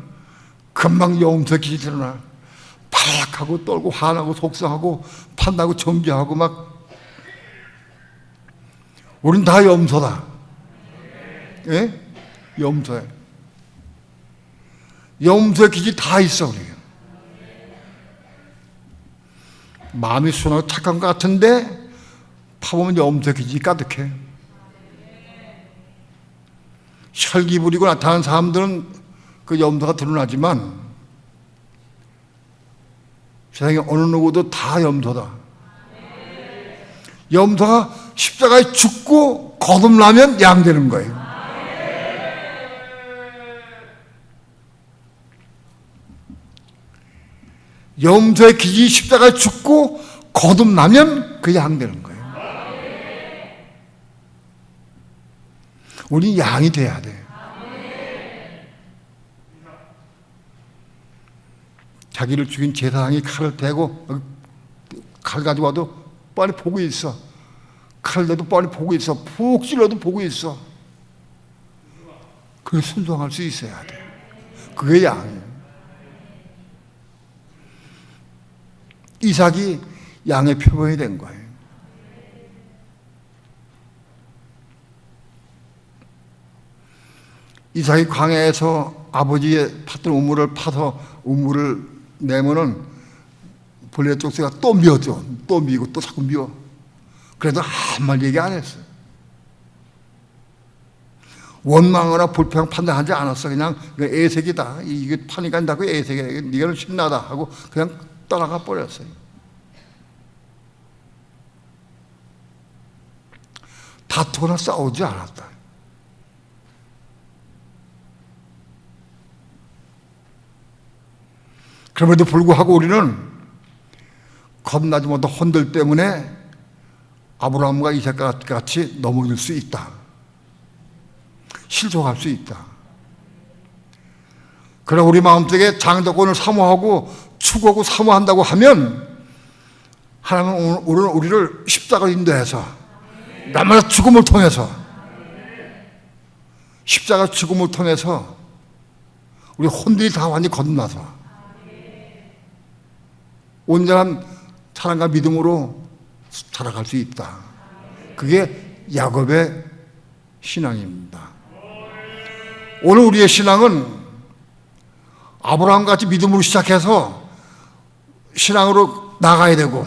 금방 염소 기질이 드러나. 바락하고 떨고 화나고 속상하고 판다고 정죄하고 막. 우린 다 염소다. 예? 염소에. 염소의 기질이 다 있어, 우리. 마음이 순하고 착한 것 같은데 파보면 염소의 기질이 가득해. 혈기 부리고 나타나는 사람들은 그 염소가 드러나지만 세상에 어느 누구도 다 염소다. 염소가 십자가에 죽고 거듭나면 양 되는 거예요. 염소의 기질이 십자가에 죽고 거듭나면 그 양 되는 거예요. 우리 양이 돼야 돼. 자기를 죽인 제사장이 칼을 대고 칼 가지고 와도 뻔히 보고 있어. 칼 대도 뻔히 보고 있어. 푹 찔러도 보고 있어. 그게 순종할 수 있어야 돼. 그게 양이에요. 이삭이 양의 표본이 된 거예요. 이삭이 광야에서 아버지의 팠던 우물을 파서 우물을 내면은 벌레 쪽새가 또 미웠죠. 또 미고 또 자꾸 미워. 그래도 아무 말 얘기 안 했어요. 원망하거나 불평 판단하지 않았어. 그냥 애색이다. 이게 파니까 한다고 애색이다. 네가 신나다 하고 그냥 떠나가 버렸어요. 다투거나 싸우지 않았다. 그럼에도 불구하고 우리는 겁나지 못한 혼들 때문에 아브라함과 이삭과 같이 넘어질 수 있다. 실족할 수 있다. 그러나 우리 마음속에 장자권을 사모하고 추구하고 사모한다고 하면 하나님은 오늘 우리를 십자가로 인도해서 날마다 죽음을 통해서 십자가 죽음을 통해서 우리 혼들이 다 완전히 거듭나서 온전한 사랑과 믿음으로 살아갈 수 있다. 그게 야곱의 신앙입니다. 오늘 우리의 신앙은 아브라함같이 믿음으로 시작해서 신앙으로 나가야 되고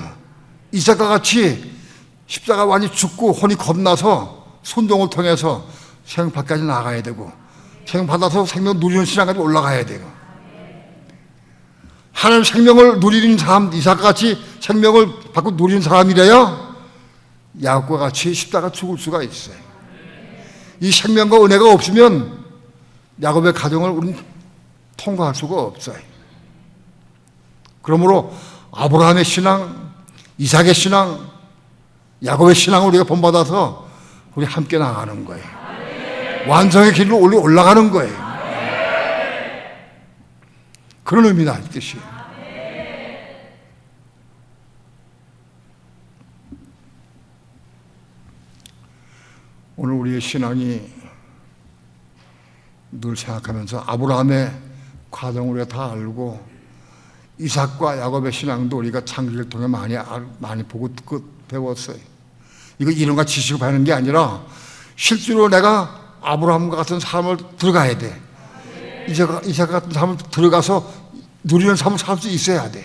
이삭과 같이 십자가 완전히 죽고 혼이 겁나서 순종을 통해서 생명받기까지 나가야 되고 생명받아서 생명 누리는 신앙까지 올라가야 돼요. 하나님 생명을 누리는 사람, 이삭과 같이 생명을 받고 누리는 사람이래야 야곱과 같이 십자가 죽을 수가 있어요. 이 생명과 은혜가 없으면 야곱의 가정을 우리는 통과할 수가 없어요. 그러므로 아브라함의 신앙, 이삭의 신앙, 야곱의 신앙을 우리가 본받아서 우리 함께 나가는 거예요. 완성의 길로 올라가는 거예요. 그런 의미다, 이 뜻이에요. 오늘 우리의 신앙이 늘 생각하면서 아브라함의 과정을 우리가 다 알고 이삭과 야곱의 신앙도 우리가 창세기를 통해 많이 보고 듣고 배웠어요. 이거 이론과 지식을 배우는 게 아니라 실제로 내가 아브라함과 같은 삶을 들어가야 돼. 이삭 같은 삶을 들어가서 누리는 삶을 살 수 있어야 돼.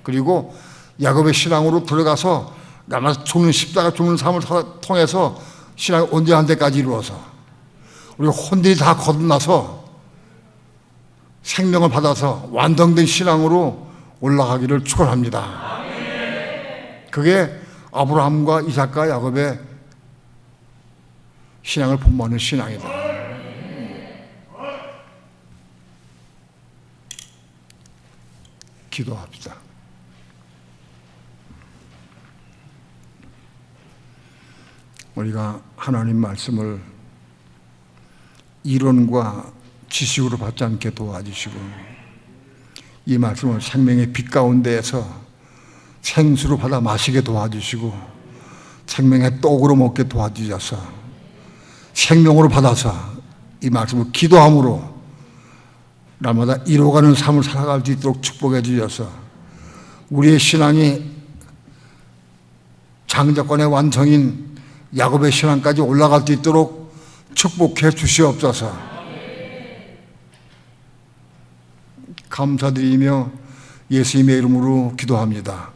그리고 야곱의 신앙으로 들어가서 나만 죽는 십자가 죽는 삶을 통해서 신앙이 온전한 데까지 이루어서 우리 혼들이 다 거듭나서 생명을 받아서 완성된 신앙으로 올라가기를 축원합니다. 그게 아브라함과 이삭과 야곱의 신앙을 본받는 신앙이다. 기도합시다. 우리가 하나님 말씀을 이론과 지식으로 받지 않게 도와주시고 이 말씀을 생명의 빛 가운데에서 생수로 받아 마시게 도와주시고 생명의 떡으로 먹게 도와주셔서 생명으로 받아서 이 말씀을 기도함으로 날마다 이루어가는 삶을 살아갈 수 있도록 축복해 주셔서 우리의 신앙이 장자권의 완성인 야곱의 신앙까지 올라갈 수 있도록 축복해 주시옵소서. 감사드리며 예수님의 이름으로 기도합니다.